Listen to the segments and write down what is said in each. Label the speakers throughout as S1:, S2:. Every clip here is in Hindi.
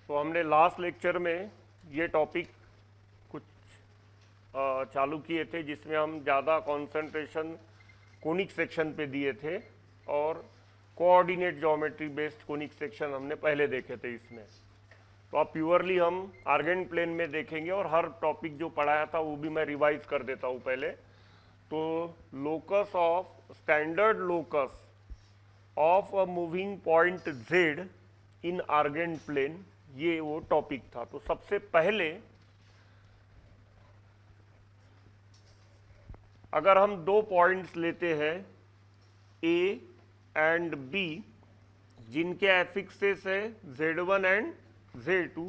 S1: तो हमने लास्ट लेक्चर में ये टॉपिक कुछ चालू किए थे जिसमें हम ज़्यादा कंसंट्रेशन कोनिक सेक्शन पे दिए थे और coordinate geometry based conic section हमने पहले देखे थे इसमें। तो अब प्योरली हम आर्गेंट प्लेन में देखेंगे और हर टॉपिक जो पढ़ाया था वो भी मैं रिवाइज कर देता हूँ पहले। तो locus of standard locus of a moving point z in Argand plane, ये वो टॉपिक था। तो सबसे पहले अगर हम दो पॉइंट्स लेते हैं A एंड B जिनके एफिक्सेस है Z1 एंड Z2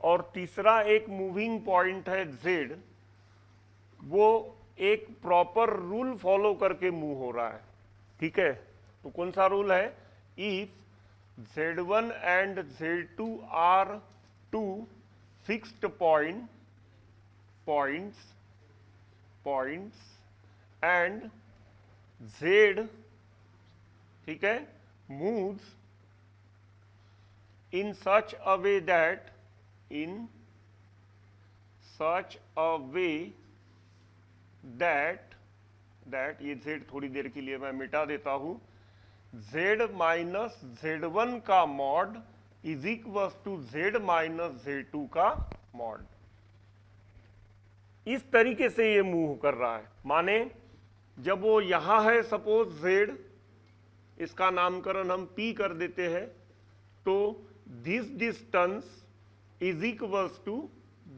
S1: और तीसरा एक मूविंग पॉइंट है Z, वो एक प्रॉपर रूल फॉलो करके मूव हो रहा है, ठीक है। तो कौन सा रूल है? If Z1 and Z2 are two fixed points and Z, ठीक है, moves in such a way that ये Z थोड़ी देर के लिए मैं मिटा देता हूं। Z माइनस Z1 का mod is equal to Z minus Z2 का मॉड। इस तरीके से ये मूव कर रहा है। माने जब वो यहां है सपोज Z, इसका नामकरण हम P कर देते हैं, तो this distance is equal to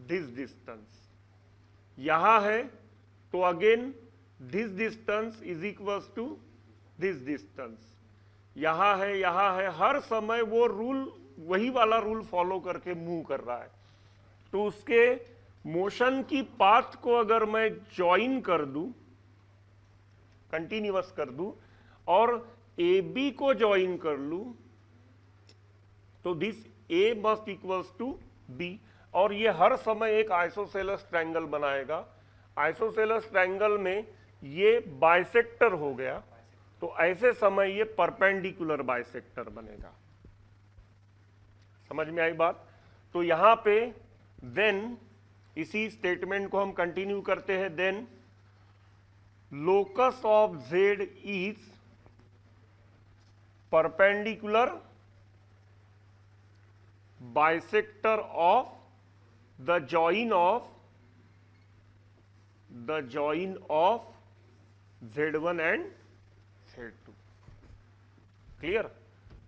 S1: this distance. यहां है तो again this distance is equal to this distance. यहां है, हर समय वो रूल, वही वाला रूल फॉलो करके मूव कर रहा है। तो उसके मोशन की पाथ को अगर मैं ज्वाइन कर दूं, कंटिन्यूअस कर दूं और ए बी को ज्वाइन कर लूं, तो this a must equals to be, और ये हर समय एक आइसोसेलेस ट्रायंगल बनाएगा। आइसोसेलेस ट्रायंगल में ये बाइसेक्टर हो गया, तो ऐसे समय ये परपेंडिकुलर बाइसेक्टर बनेगा। समझ में आई बात? तो यहां पे देन इसी स्टेटमेंट को हम कंटिन्यू करते हैं। Then locus of Z is perpendicular bisector of the join of Z1 and Z2। Clear?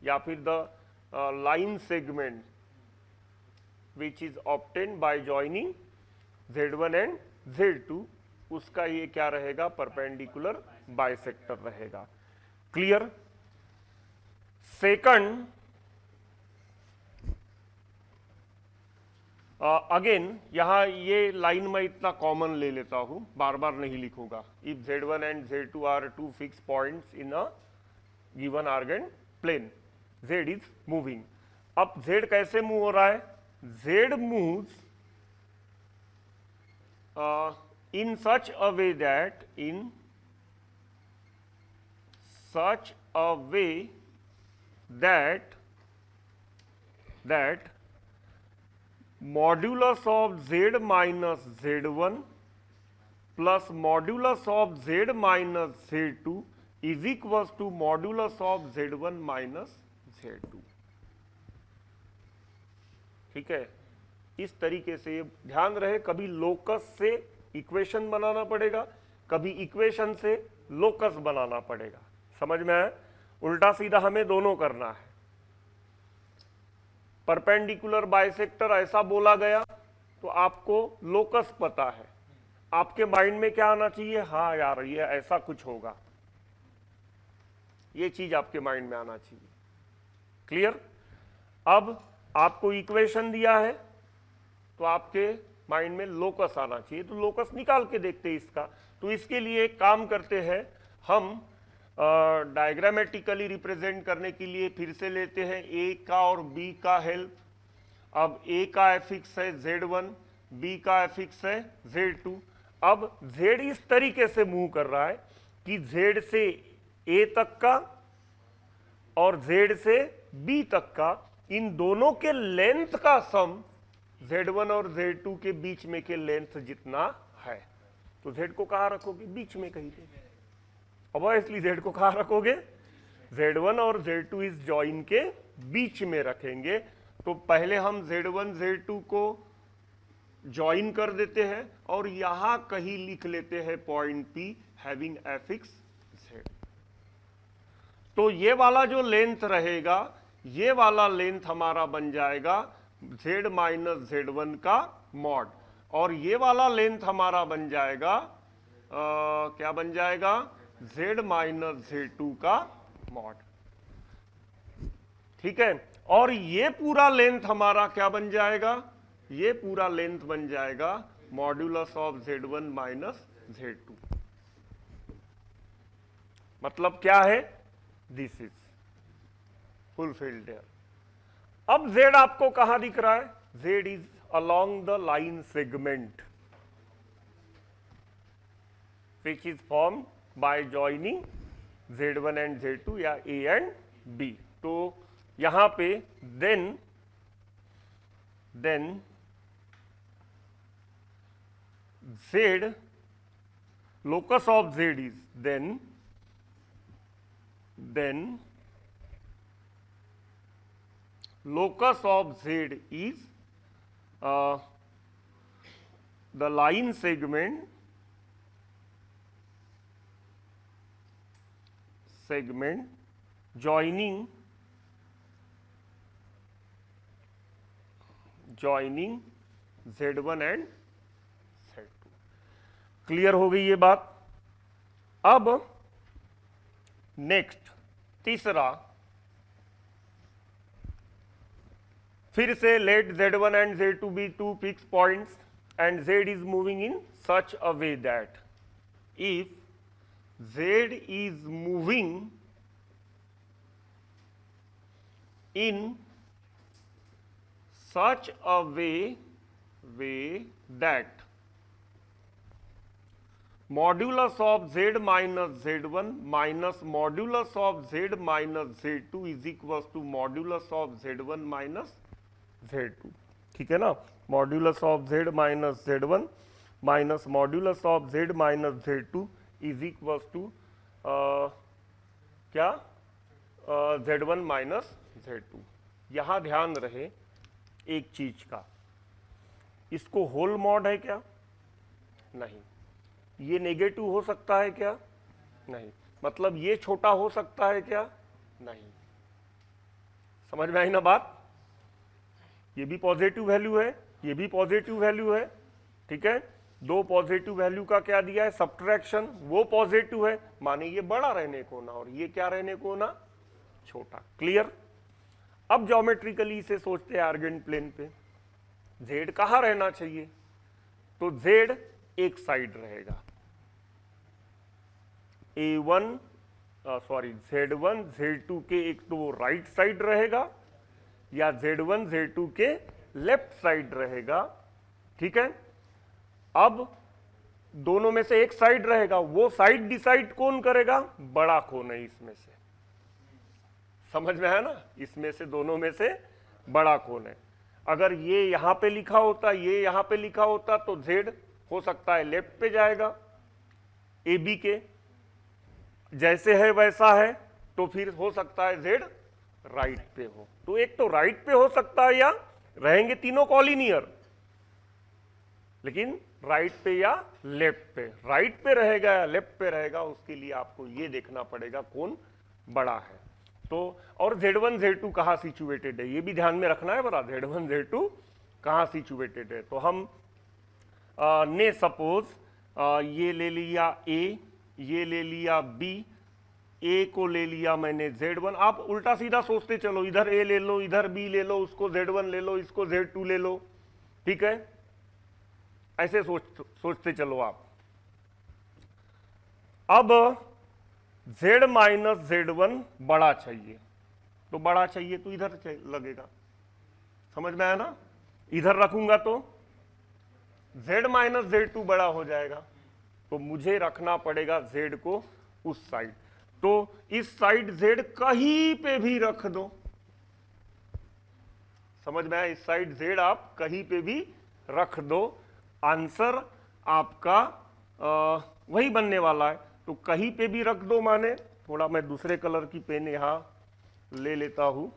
S1: या फिर the line segment which is obtained by joining Z1 and Z2, उसका ये क्या रहेगा? परपेंडिकुलर बाइसेक्टर रहेगा। क्लियर? सेकंड, अगेन यहां ये लाइन में इतना कॉमन ले लेता हूं, बार बार नहीं लिखूंगा। If Z1 and Z2 are two fix points in a given Argand plane, Z is moving. अब Z कैसे मूव हो रहा है? Z moves in such a way that modulus of Z minus Z1 plus modulus of Z minus Z2 is equals to modulus of Z1 minus Z2। ठीक है, इस तरीके से ध्यान रहे, कभी लोकस से इक्वेशन बनाना पड़ेगा, कभी इक्वेशन से लोकस बनाना पड़ेगा। समझ में आया? उल्टा सीधा हमें दोनों करना है। परपेंडिकुलर बाइसेक्टर ऐसा बोला गया तो आपको लोकस पता है, आपके माइंड में क्या आना चाहिए? हाँ यार, ये ऐसा कुछ होगा, ये चीज आपके माइंड में आना चाहिए। क्लियर? अब आपको इक्वेशन दिया है तो आपके माइंड में लोकस आना चाहिए, तो लोकस निकाल के देखते हैं इसका। तो इसके लिए एक काम करते हैं, हम डायग्रामेटिकली रिप्रेजेंट करने के लिए फिर से लेते हैं ए का और बी का हेल्प। अब ए का एफिक्स है Z1, बी का एफिक्स है Z2। अब Z इस तरीके से मूव कर रहा है कि Z से ए तक का और Z से B तक का इन दोनों के लेंथ का सम Z1 और Z2 के बीच में के लेंथ जितना है। तो Z को कहाँ रखोगे? बीच में कहीं पे। ऑब्वियसली Z को कहाँ रखोगे? Z1 और Z2 इस जॉइन के बीच में रखेंगे। तो पहले हम Z1 Z2 को जॉइन कर देते हैं और यहां कहीं लिख लेते हैं point P having affix Z। तो ये वाला जो लेंथ रहेगा, ये वाला लेंथ हमारा बन जाएगा Z माइनस Z1 का मॉड, और ये वाला लेंथ हमारा बन जाएगा क्या बन जाएगा? Z माइनस Z2 का मॉड। ठीक है, और ये पूरा लेंथ हमारा क्या बन जाएगा? ये पूरा लेंथ बन जाएगा modulus of Z1 minus Z2। मतलब क्या है? This is fulfilled here. अब Z आपको कहां दिख रहा है? Z is along the line segment which is form by joining Z1 and Z2 या A एंड B। तो यहां पे then Z, locus of Z is then locus of Z is the line segment joining Z1 and Z2। Clear हो गई ये बात। अब नेक्स्ट तीसरा, फिर से let Z1 and Z2 be two fix points and Z is moving in such a way that if Z is moving in such a way that modulus of Z minus Z1 minus modulus of Z minus Z2 is equals to modulus of Z1 minus Z2। ठीक है ना? modulus of Z minus Z1 minus modulus of Z minus Z2 is equals to क्या? Z1 minus Z2। यहां ध्यान रहे एक चीज का, इसको होल मॉड है क्या? नहीं। ये नेगेटिव हो सकता है क्या? नहीं। मतलब ये छोटा हो सकता है क्या? नहीं। समझ में आई ना बात? ये भी पॉजिटिव वैल्यू है, ये भी पॉजिटिव वैल्यू है। ठीक है, दो पॉजिटिव वैल्यू का क्या दिया है? सब्ट्रैक्शन। वो पॉजिटिव है, माने ये बड़ा रहने को ना, और ये क्या रहने को ना? छोटा। क्लियर? अब ज्योमेट्रिकली इसे सोचते हैं आर्गेंट प्लेन पे। Z कहां रहना चाहिए? तो Z एक साइड रहेगा, Z1 Z2 के एक तो राइट साइड रहेगा या Z1 Z2 के लेफ्ट साइड रहेगा। ठीक है, अब दोनों में से एक साइड रहेगा, वो साइड डिसाइड कौन करेगा? बड़ा कौन है इसमें से? समझ में है ना? इसमें से दोनों में से बड़ा कौन है? अगर ये यहां पे लिखा होता, ये यहां पे लिखा होता, तो Z हो सकता है लेफ्ट पे जाएगा AB के, जैसे है वैसा है, तो फिर हो सकता है Z राइट पे हो। तो एक तो राइट पे हो सकता है, या रहेंगे तीनों कॉलिनियर, लेकिन राइट पे या लेफ्ट पे। राइट पे रहेगा या लेफ्ट पे रहेगा, उसके लिए आपको ये देखना पड़ेगा कौन बड़ा है। तो और Z1 Z2 कहाँ सिचुएटेड है, ये भी ध्यान में रखना है बड़ा। Z1 Z2 कहाँ सिचुएटेड है? तो हम ने सपोज ये ले लिया A, ये ले लिया B, A को ले लिया मैंने Z1। आप उल्टा सीधा सोचते चलो, इधर A ले लो, इधर B ले लो, उसको Z1 ले लो, इसको Z2 ले लो। ठीक है, ऐसे सोचते चलो आप। अब Z माइनस Z1 बड़ा चाहिए, तो बड़ा चाहिए तो इधर लगेगा। समझ में आया ना? इधर रखूंगा तो Z माइनस Z2 बड़ा हो जाएगा, तो मुझे रखना पड़ेगा Z को उस साइड। तो इस साइड Z कहीं पे भी रख दो, समझ में आया? इस साइड z आप कहीं पे भी रख दो, आंसर आपका वही बनने वाला है। तो कहीं पे भी रख दो माने, थोड़ा मैं दूसरे कलर की पेन यहां ले लेता हूं,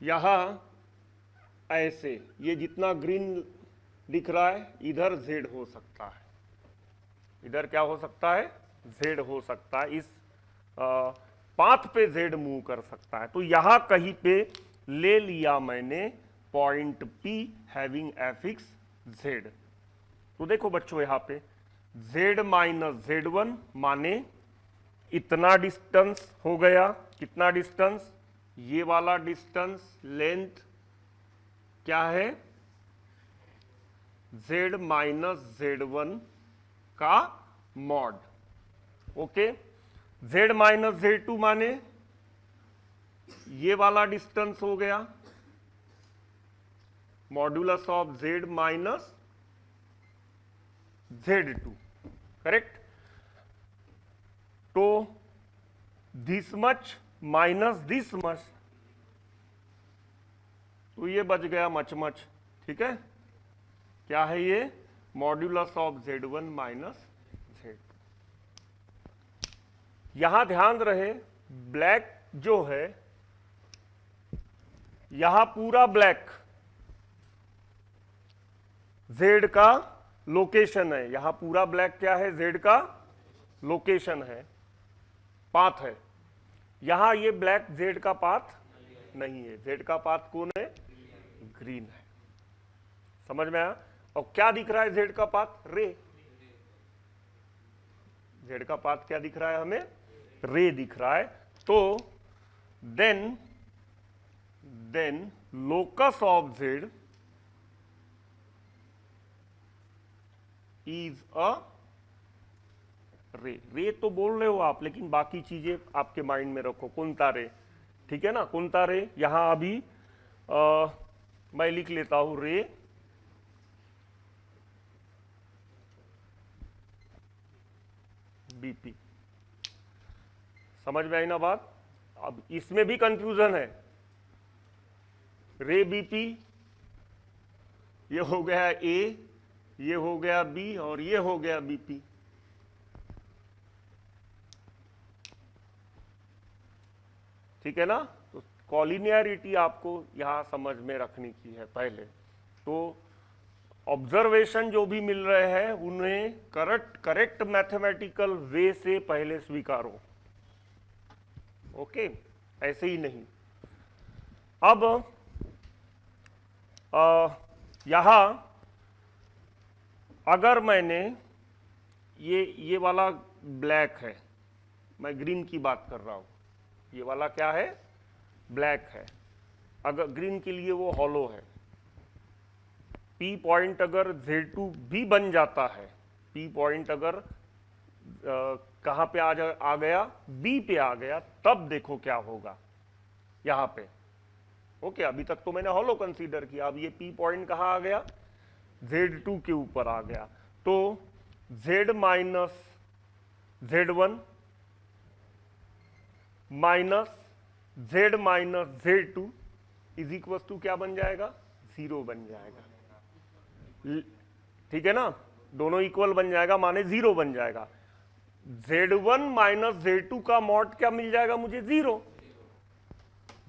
S1: यहां ऐसे ये जितना ग्रीन दिख रहा है इधर z हो सकता है, इधर क्या हो सकता है? z हो सकता है, इस पाथ पे z मूव कर सकता है। तो यहां कहीं पे ले लिया मैंने point P having affix z। तो देखो बच्चों यहां पे z माइनस z1 माने इतना डिस्टेंस हो गया, कितना डिस्टेंस? ये वाला डिस्टेंस, लेंथ क्या है? z माइनस z1 का mod. Okay, z minus z2 माने ये वाला डिस्टेंस हो गया, modulus of z minus z2, correct? तो this much minus this much, तो ये बच गया मच मच, ठीक है? क्या है ये? Modulus of z1 minus z2। यहां ध्यान रहे ब्लैक जो है, यहां पूरा ब्लैक z का लोकेशन है, यहां पूरा ब्लैक क्या है? z का लोकेशन है, पाथ है। यहां ये ब्लैक z का पाथ नहीं है, z का पाथ कौन है? ग्रीन है। समझ में आया? और क्या दिख रहा है z का पाथ? रे। z का पाथ क्या दिख रहा है हमें? रे दिख रहा है। तो then locus of z is a ray. Ray तो बोल रहे हो आप, लेकिन बाकी चीजें आपके माइंड में रखो। कौन सा रे? ठीक है ना, कौन सा रे? यहां अभी मैं लिख लेता हूं रे बीपी। समझ में आई ना बात? अब इसमें भी कंफ्यूजन है। रे बीपी, ये हो गया ए, ये हो गया बी, और ये हो गया बीपी। ठीक है ना? तो कॉलिनियरिटी आपको यहां समझ में रखनी की है पहले। तो ऑब्जर्वेशन जो भी मिल रहे हैं उन्हें करेक्ट मैथमेटिकल वे से पहले स्वीकारो। ओके, ऐसे ही नहीं। अब यहां अगर मैंने ये वाला ब्लैक है, मैं ग्रीन की बात कर रहा हूं, ये वाला क्या है? ब्लैक है। अगर ग्रीन के लिए वो हॉलो है, P पॉइंट अगर Z2 भी बन जाता है, P पॉइंट अगर कहां पे आ गया? B पे आ गया, तब देखो क्या होगा यहां पे। ओके, अभी तक तो मैंने हॉलो कंसीडर किया, अब ये P पॉइंट कहां आ गया? Z2 के ऊपर आ गया। तो Z minus Z1 minus z minus Z2 is equal to क्या बन जाएगा? 0 बन जाएगा। ठीक है ना, दोनों इक्वल बन जाएगा माने 0 बन जाएगा। Z1 माइनस Z2 का मॉड क्या मिल जाएगा मुझे? 0।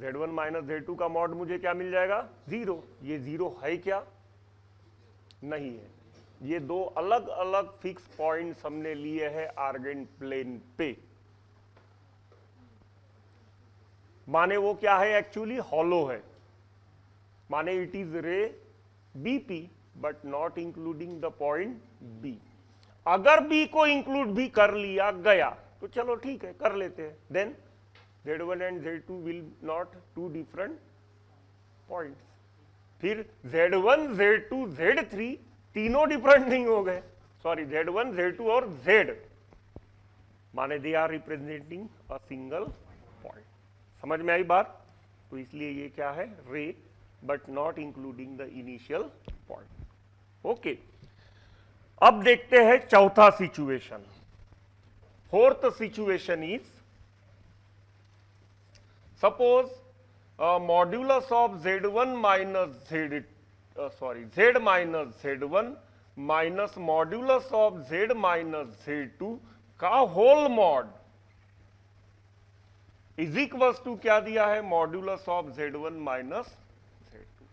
S1: Z1 माइनस Z2 का मॉड मुझे क्या मिल जाएगा? 0। ये 0 है क्या? नहीं है। ये दो अलग अलग फिक्स पॉइंट्स हमने लिए हैं आर्गेंट प्लेन पे, माने वो क्या है? एक्चुअली हॉलो है, माने it is ray BP but not including the point B. अगर बी को इंक्लूड भी कर लिया गया तो चलो ठीक है, कर लेते हैं। Then Z1 and Z2 will not two different points. फिर Z1 Z2 Z3 तीनों डिफरेंट नहीं हो गए, सॉरी Z1 Z2 और Z, माने they are representing a single point. समझ में आई बात? तो इसलिए ये क्या है? Ray but not including the initial point. Okay, अब देखते हैं चौथा situation. Fourth situation is suppose modulus of Z1 minus Z minus Z1 minus modulus of Z minus Z2 का whole mod is equals to क्या दिया है, modulus of Z1 minus Z2।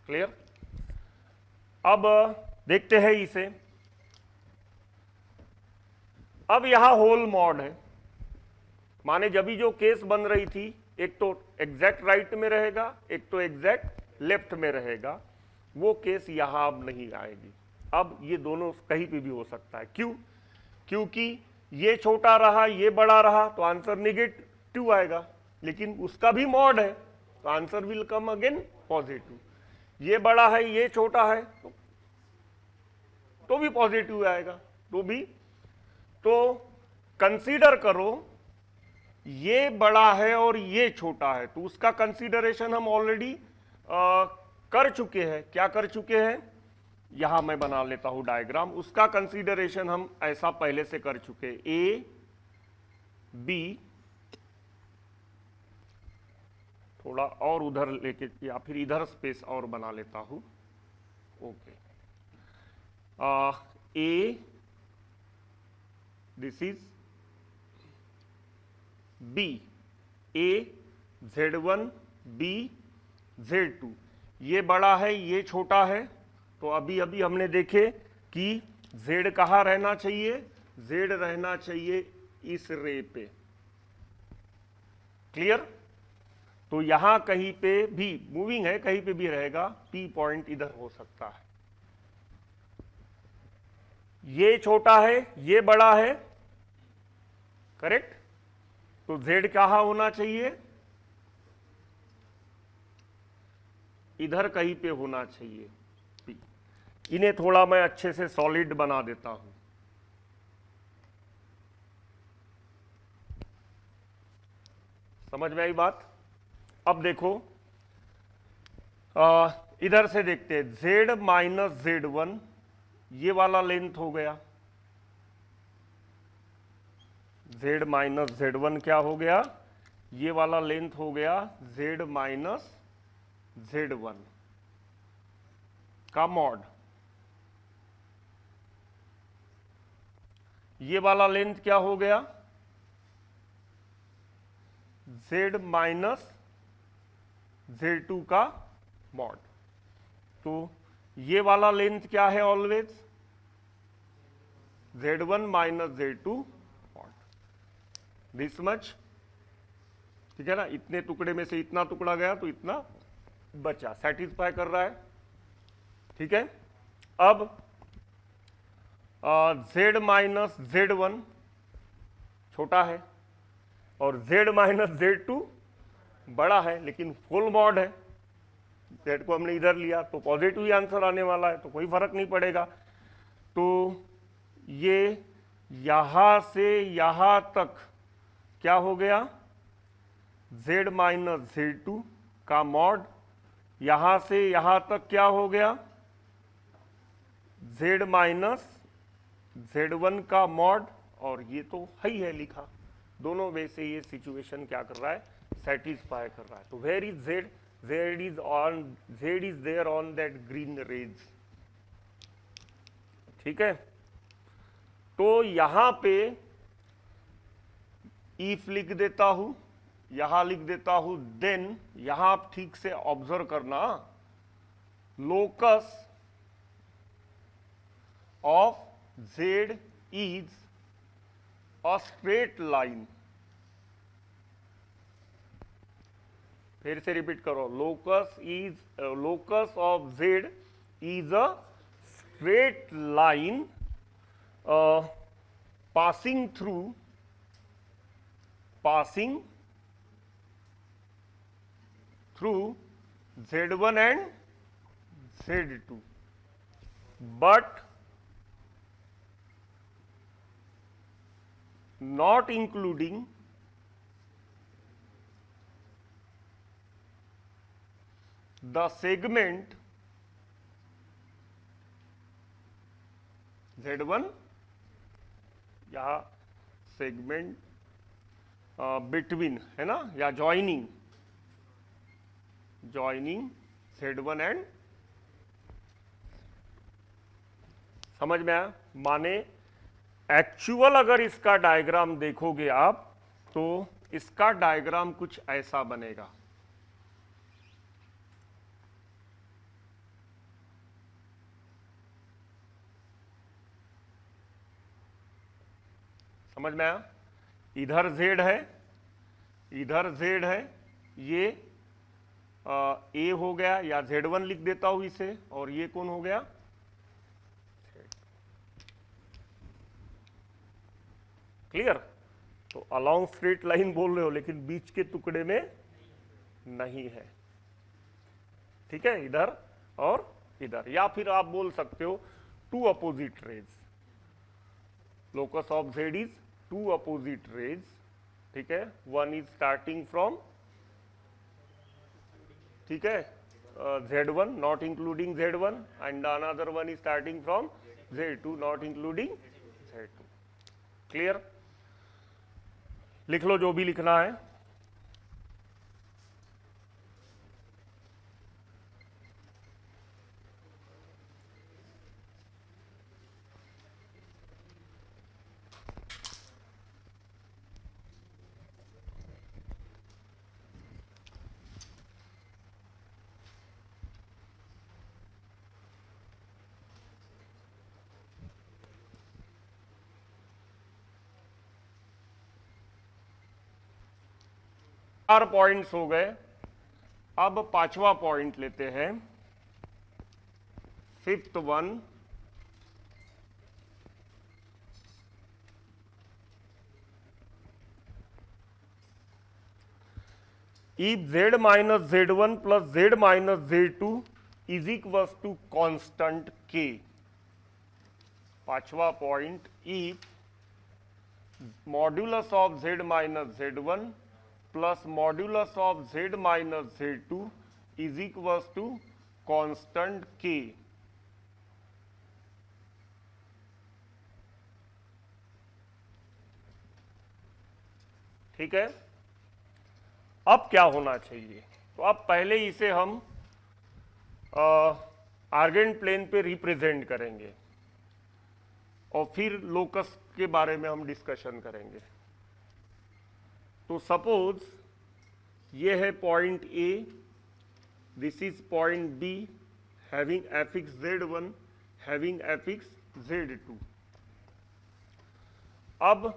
S1: Clear? अब देखते हैं इसे। अब यहां होल मॉड है, माने जब भी जो केस बन रही थी, एक तो एग्जैक्ट राइट में रहेगा, एक तो एग्जैक्ट लेफ्ट में रहेगा, वो केस यहां अब नहीं आएगी। अब ये दोनों कहीं पे भी हो सकता है। क्यों? क्योंकि ये छोटा रहा, ये बड़ा रहा, तो आंसर नेगेटिव आएगा, लेकिन उसका भी मॉड है तो answer will come again positive. ये बड़ा है, ये छोटा है, तो भी पॉजिटिव आएगा, तो भी। तो कंसीडर करो ये बड़ा है और ये छोटा है, तो उसका कंसीडरेशन हम ऑलरेडी कर चुके हैं। क्या कर चुके हैं? यहां मैं बना लेता हूं डायग्राम। उसका कंसीडरेशन हम ऐसा पहले से कर चुके, ए बी, थोड़ा और उधर लेके या फिर इधर स्पेस और बना लेता हूं। Okay, A, this is B, A Z1 B Z2, ये बड़ा है, ये छोटा है, तो अभी अभी हमने देखे कि Z कहाँ रहना चाहिए, Z रहना चाहिए इस रे पे। क्लियर? तो यहां कहीं पे भी मूविंग है, कहीं पे भी रहेगा, P पॉइंट इधर हो सकता है। ये छोटा है, ये बड़ा है, करेक्ट? तो Z कहाँ होना चाहिए, इधर कहीं पे होना चाहिए P। इन्हें थोड़ा मैं अच्छे से सॉलिड बना देता हूं। समझ में आई बात? अब देखो, इधर से देखते हैं, Z माइनस Z1, ये वाला लेंथ हो गया, Z माइनस Z1 क्या हो गया, ये वाला लेंथ हो गया Z माइनस Z1 का मॉड। ये वाला लेंथ क्या हो गया, Z माइनस Z2 का मॉड। तो ये वाला लेंथ क्या है always, Z1 minus Z2 mod, this much. ठीक है ना? इतने टुकड़े में से इतना टुकड़ा गया तो इतना बचा, सेटिस्फाई कर रहा है। ठीक है? अब Z माइनस Z1 छोटा है और Z माइनस Z2 बड़ा है, लेकिन फुल मॉड है। Z को हमने इधर लिया तो पॉजिटिव ही आंसर आने वाला है, तो कोई फर्क नहीं पड़ेगा। तो ये यहां से यहां तक क्या हो गया, Z माइनस Z2 का मॉड, यहां से यहां तक क्या हो गया, Z माइनस Z1 का मॉड, और ये तो है ही है लिखा। दोनों वे से ये सिचुएशन क्या कर रहा है, सेटिस्फाई कर रहा है। तो where is Z, Z is there on that green rays. ठीक है? तो यहां पे इफ लिख देता हूं, यहां लिख देता हूं देन। यहां आप ठीक से ऑब्जर्व करना, locus of Z is a straight line. फिर से रिपीट करो, locus of Z is a straight line passing through Z1 and Z2, but not including the segment Z1, यहाँ सेगमेंट बिटवीन, है ना, या ज्वाइनिंग Z1 एंड, समझ में आया? माने एक्चुअल अगर इसका डायग्राम देखोगे आप तो इसका डायग्राम कुछ ऐसा बनेगा। समझ में आया? इधर Z है, इधर Z है, ये A हो गया, या Z1 लिख देता हूं इसे, और ये कौन हो गया? क्लियर? तो अलोंग स्ट्रेट लाइन बोल रहे हो लेकिन बीच के टुकड़े में नहीं है, ठीक है, इधर और इधर। या फिर आप बोल सकते हो two opposite rays, locus of Z is two opposite rays, ठीक है, वन इज स्टार्टिंग फ्रॉम, ठीक है, Z1 not including Z1 and another one is starting from Z2 not including Z2। Clear? लिख लो जो भी लिखना है। चार पॉइंट्स हो गए, अब पांचवा पॉइंट लेते हैं, fifth one. If Z minus Z1 plus Z minus Z2 is equals to constant K। पांचवा point, if modulus of Z minus Z1 plus modulus of Z minus Z2 is equals to constant K। ठीक है, अब क्या होना चाहिए? तो अब पहले इसे हम आर्गेंट प्लेन पे रिप्रेजेंट करेंगे और फिर लोकस के बारे में हम डिस्कशन करेंगे। तो सपोज ये है point A, this is point be having affix Z1 having affix Z2। अब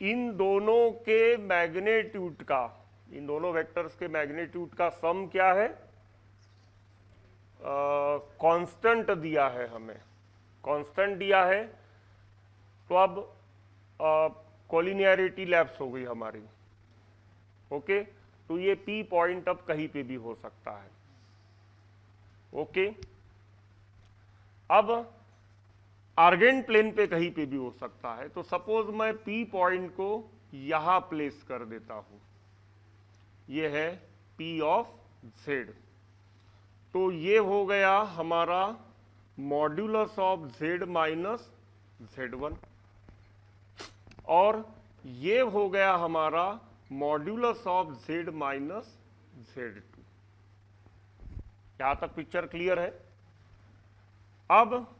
S1: इन दोनों के मैग्नीट्यूड का, इन दोनों वेक्टर्स के मैग्नीट्यूड का सम क्या है? कांस्टेंट दिया है हमें, कांस्टेंट दिया है। तो अब कोलिनियरिटी लैप्स हो गई हमारी। ओके, तो ये P पॉइंट अब कहीं पे भी हो सकता है। ओके, अब आर्गेंट प्लेन पे कहीं पे भी हो सकता है। तो सपोज मैं P पॉइंट को यहां प्लेस कर देता हूं, ये है P ऑफ Z। तो ये हो गया हमारा modulus of Z minus Z1, और ये हो गया हमारा modulus of Z minus Z2। यहां तक पिक्चर क्लियर है? अब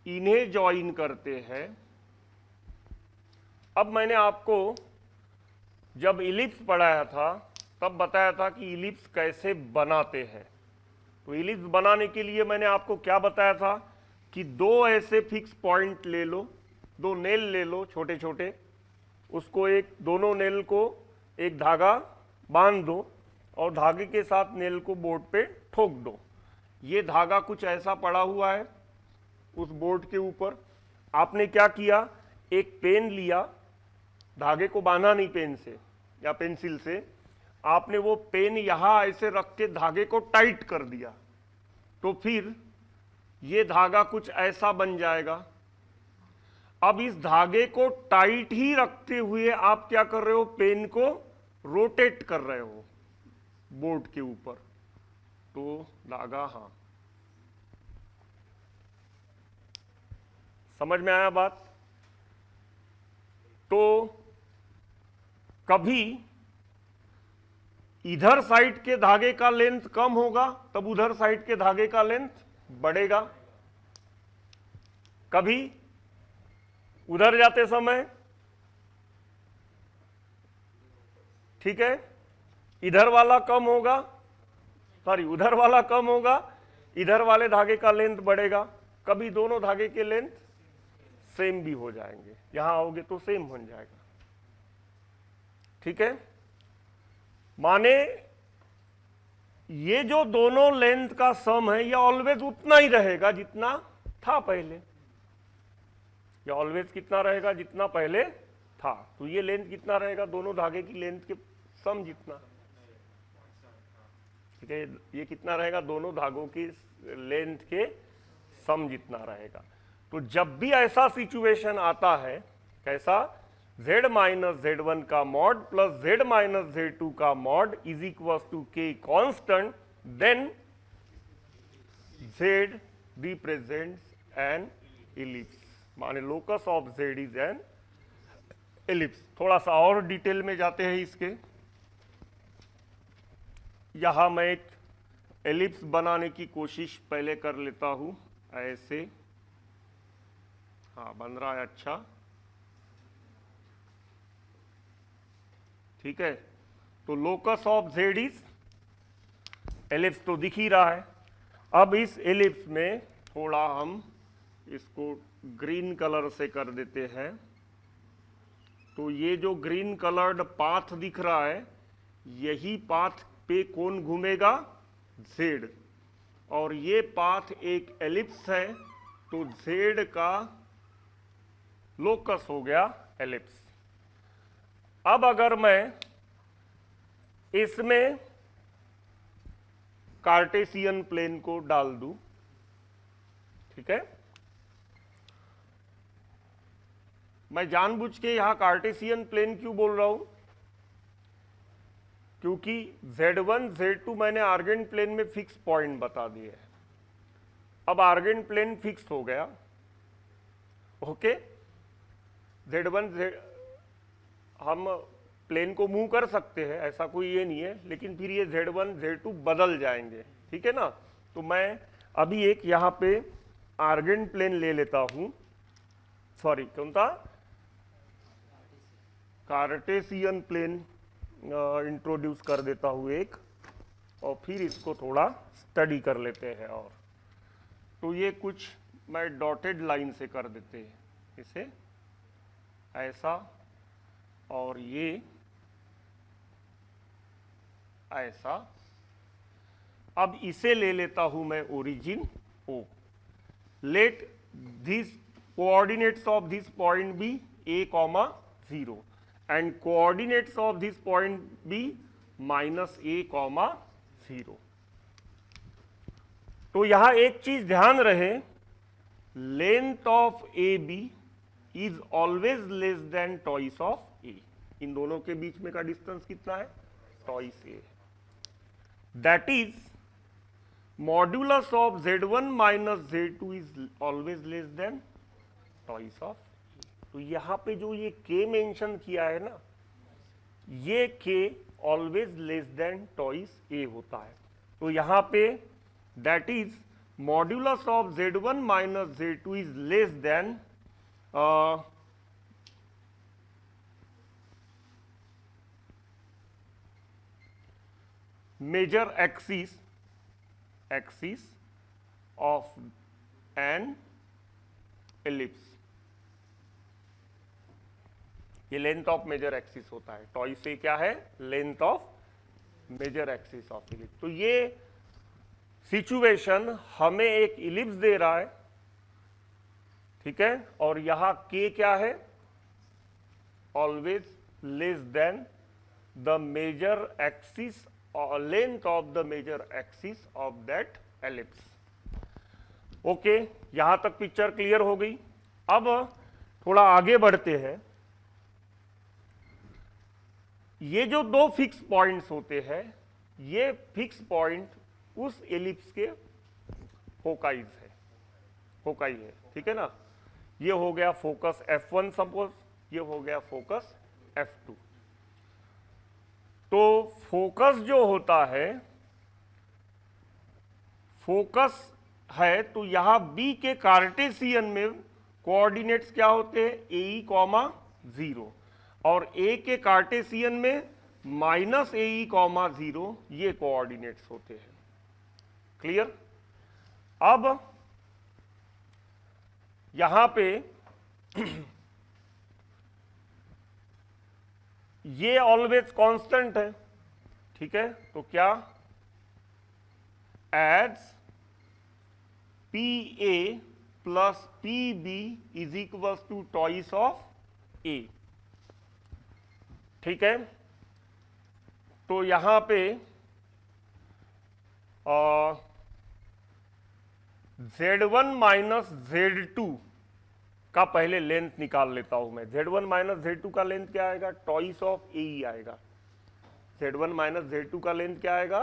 S1: इन्हें ज्वाइन करते हैं। अब मैंने आपको जब इलिप्स पढ़ाया था तब बताया था कि इलिप्स कैसे बनाते हैं। तो इलिप्स बनाने के लिए मैंने आपको क्या बताया था कि दो ऐसे फिक्स पॉइंट ले लो, दो नेल ले लो छोटे छोटे, उसको एक, दोनों नेल को एक धागा बांध दो और धागे के साथ नेल को बोर्ड पे ठोक दो। ये धागा कुछ ऐसा पड़ा हुआ है उस बोर्ड के ऊपर। आपने क्या किया, एक पेन लिया, धागे को बांधा नहीं पेन से या पेंसिल से, आपने वो पेन यहां ऐसे रख के धागे को टाइट कर दिया, तो फिर ये धागा कुछ ऐसा बन जाएगा। अब इस धागे को टाइट ही रखते हुए आप क्या कर रहे हो, पेन को रोटेट कर रहे हो बोर्ड के ऊपर। तो धागा, हाँ, समझ में आया बात? तो कभी इधर साइड के धागे का लेंथ कम होगा तब उधर साइड के धागे का लेंथ बढ़ेगा, कभी उधर जाते समय, ठीक है, इधर वाला कम होगा, सॉरी उधर वाला कम होगा, इधर वाले धागे का लेंथ बढ़ेगा, कभी दोनों धागे के लेंथ सेम भी हो जाएंगे, यहां आओगे तो सेम बन जाएगा, ठीक है। माने ये जो दोनों लेंथ का सम है ये ऑलवेज उतना ही रहेगा जितना था पहले, ये ऑलवेज कितना रहेगा जितना पहले था। तो ये लेंथ कितना रहेगा, दोनों धागे की लेंथ के सम जितना, ठीक है, ये कितना रहेगा, दोनों धागों की लेंथ के सम जितना रहेगा। तो जब भी ऐसा सिचुएशन आता है, कैसा, z माइनस z1 का mod plus z minus z2 का mod is equal to k constant, then z represents an ellipse, माने locus of z is an ellipse. थोड़ा सा और डिटेल में जाते हैं इसके, यहां मैं एक एलिप्स बनाने की कोशिश पहले कर लेता हूं, ऐसे, हाँ बन रहा है, अच्छा, ठीक है। तो locus of z is, ellipse तो दिख ही रहा है। अब इस एलिप्स में थोड़ा हम इसको ग्रीन कलर से कर देते हैं। तो ये जो ग्रीन कलर्ड पाथ दिख रहा है, यही पाथ पे कौन घूमेगा, z, और ये पाथ एक एलिप्स है, तो z का लोकस हो गया एलिप्स। अब अगर मैं इसमें कार्टेशियन प्लेन को डाल दूं, ठीक है, मैं जानबूझ के यहां कार्टेशियन प्लेन क्यों बोल रहा हूं, क्योंकि z1 z2 मैंने आर्गेंट प्लेन में फिक्स पॉइंट बता दिए हैं। अब आर्गेंट प्लेन फिक्स हो गया, ओके, z1 हम प्लेन को मूव कर सकते हैं, ऐसा कोई ये नहीं है, लेकिन फिर ये z1 z2 बदल जाएंगे, ठीक है ना। तो मैं अभी एक यहां पे आर्गेंट प्लेन ले लेता हूं, सॉरी कौन था, कार्टेशियन प्लेन इंट्रोड्यूस कर देता हूं एक, और फिर इसको थोड़ा स्टडी कर लेते हैं। और तो ये कुछ मैं डॉटेड लाइन से कर देते हैं इसे, ऐसा, और ये ऐसा। अब इसे ले लेता हूं मैं origin O, let this coordinates of this point be a,0 and coordinates of this point be -a,0। तो यहां एक चीज ध्यान रहे, length of A B is always less than twice of A, इन दोनों के बीच में का डिस्टेंस कितना है, twice A. That is modulus of z1 minus z2 is always less than twice of A. तो यहां पे जो ये k मेंशन किया है ना, ये k always less than twice A होता है। तो यहां पे that is modulus of z1 minus z2 is less than major axis of an ellipse. ये लेंथ ऑफ मेजर एक्सिस होता है, टॉइस से क्या है, length of major axis of ellipse. तो ये सिचुएशन हमें एक इलिप्स दे रहा है, ठीक है, और यहां k क्या है, always less than the major axis or length of the major axis of that ellipse। Okay, यहां तक पिक्चर क्लियर हो गई। अब थोड़ा आगे बढ़ते हैं। ये जो दो फिक्स पॉइंट्स होते हैं, ये फिक्स पॉइंट उस एलिप्स के फोकाइज है, फोकाई है, ठीक है ना। ये हो गया फोकस F1 सपोज, ये हो गया फोकस F2। तो फोकस जो होता है, फोकस है, तो यहां बी के कार्टेशियन में कोऑर्डिनेट्स क्या होते हैं, ए कॉमा 0, और ए के कार्टेशियन में माइनस ए कॉमा 0, ये कोऑर्डिनेट्स होते हैं। क्लियर? अब यहां पे ये ऑलवेज कांस्टेंट है, ठीक है, तो क्या, as P A plus P B is equal to twice of A, ठीक है। तो यहां पे Z1 माइनस Z2 का पहले लेंथ निकाल लेता हूं मैं। Z1 माइनस Z2 का लेंथ क्या आएगा, टॉइस ऑफ ए आएगा। Z1 माइनस Z2 का लेंथ क्या आएगा,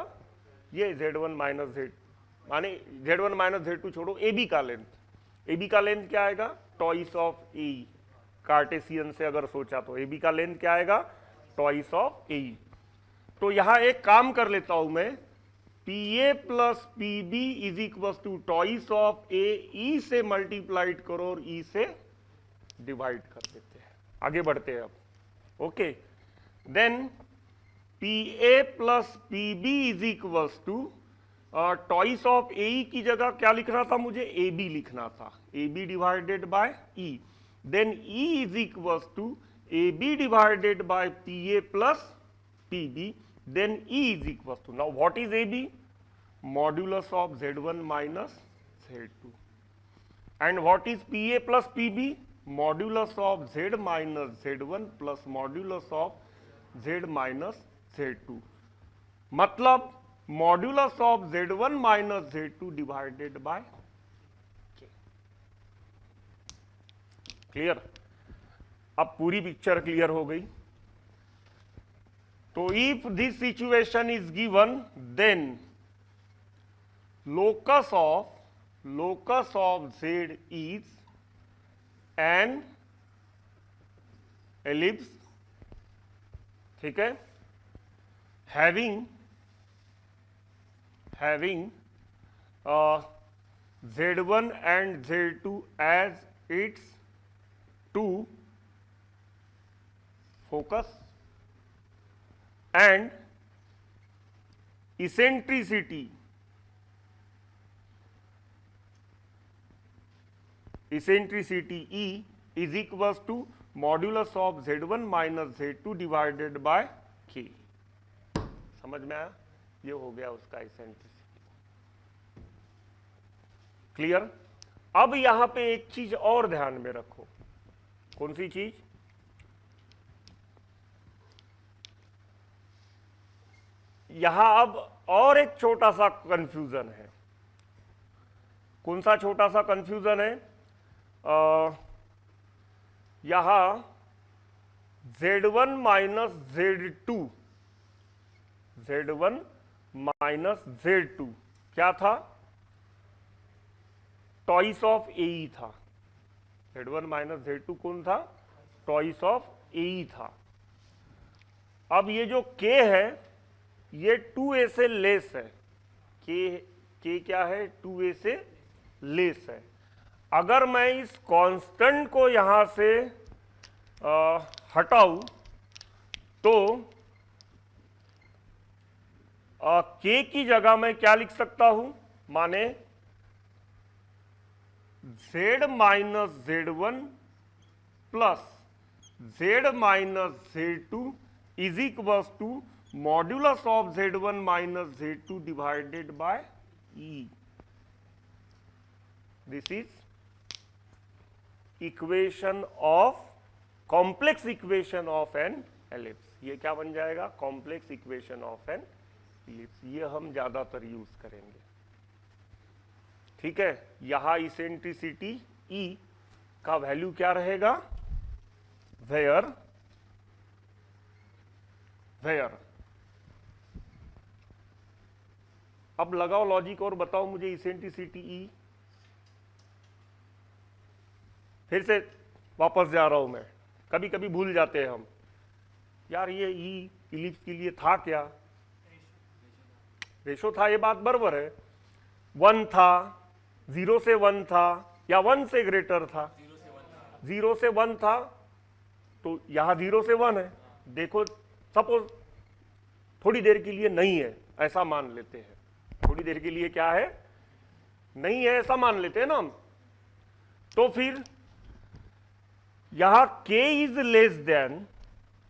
S1: ये Z1 माइनस Z, माने Z1 माइनस Z2 छोड़ो, AB का लेंथ, AB का लेंथ क्या आएगा, टॉइस ऑफ ए। कार्टेशियन से अगर सोचा तो AB का लेंथ क्या आएगा, टॉइस ऑफ ए। तो यहां एक काम कर लेता हूं मैं, P A plus P B is equal to twice of A, E से मल्टीप्लाइड करो और ई से डिवाइड कर देते हैं। आगे बढ़ते हैं अब। Okay, then P A plus P B is equal to twice of A की जगह क्या लिखना था मुझे, ए बी लिखना था, A B divided by E. Then E is equal to A B divided by P A plus P B. Then E is equal to, now what is AB? Modulus of Z1 minus Z2. And what is PA plus PB? Modulus of Z minus Z1 plus modulus of Z minus Z2. मतलब modulus of Z1 minus Z2 divided by K. Clear? अब पूरी पिक्चर क्लियर हो गई। तो if this situation is given, then locus of Z is an ellipse, ठीक है, having Z1 and Z2 as its two focus and eccentricity E is equals to modulus of Z1 minus Z2 divided by K। समझ में आया? ये हो गया उसका इसेंट्रिसिटी। क्लियर? अब यहां पे एक चीज और ध्यान में रखो। कौन सी चीज? यहां अब और एक छोटा सा कंफ्यूजन है। कौन सा छोटा सा कंफ्यूजन है? यहां Z1 minus Z2, Z1 minus Z2 क्या था? टॉइस ऑफ ए था। Z1 माइनस Z2 कौन था? टॉइस ऑफ ए था। अब ये जो K है ये 2a से लेस है। K क्या है? 2a से लेस है। अगर मैं इस कांस्टेंट को यहां से हटाऊं तो K की जगह मैं क्या लिख सकता हूं? माने Z minus Z1 plus Z minus Z2 is equal to modulus of Z1 minus Z2 divided by E. This is equation of complex equation of an ellipse. ये क्या बन जाएगा? complex equation of an ellipse। ये हम ज्यादातर यूज करेंगे, ठीक है। यहां इसेंट्रिसिटी E का वैल्यू क्या रहेगा? वेयर अब लगाओ लॉजिक और बताओ मुझे इसेंट्रिसिटी ई। फिर से वापस जा रहा हूं मैं, कभी कभी भूल जाते हैं हम, यार ये ई इलिप्स के लिए था क्या, रेशो था, ये बात बराबर है। 1 था, 0 से 1 था, या 1 से ग्रेटर था, 0 से 1 था, तो यहां 0 से 1 है। देखो सपोज थोड़ी देर के लिए नहीं है, ऐसा मान लेते हैं, थोड़ी देर के लिए क्या है, नहीं है, ऐसा मान लेते हैं ना हम। तो फिर यहां k इज लेस देन,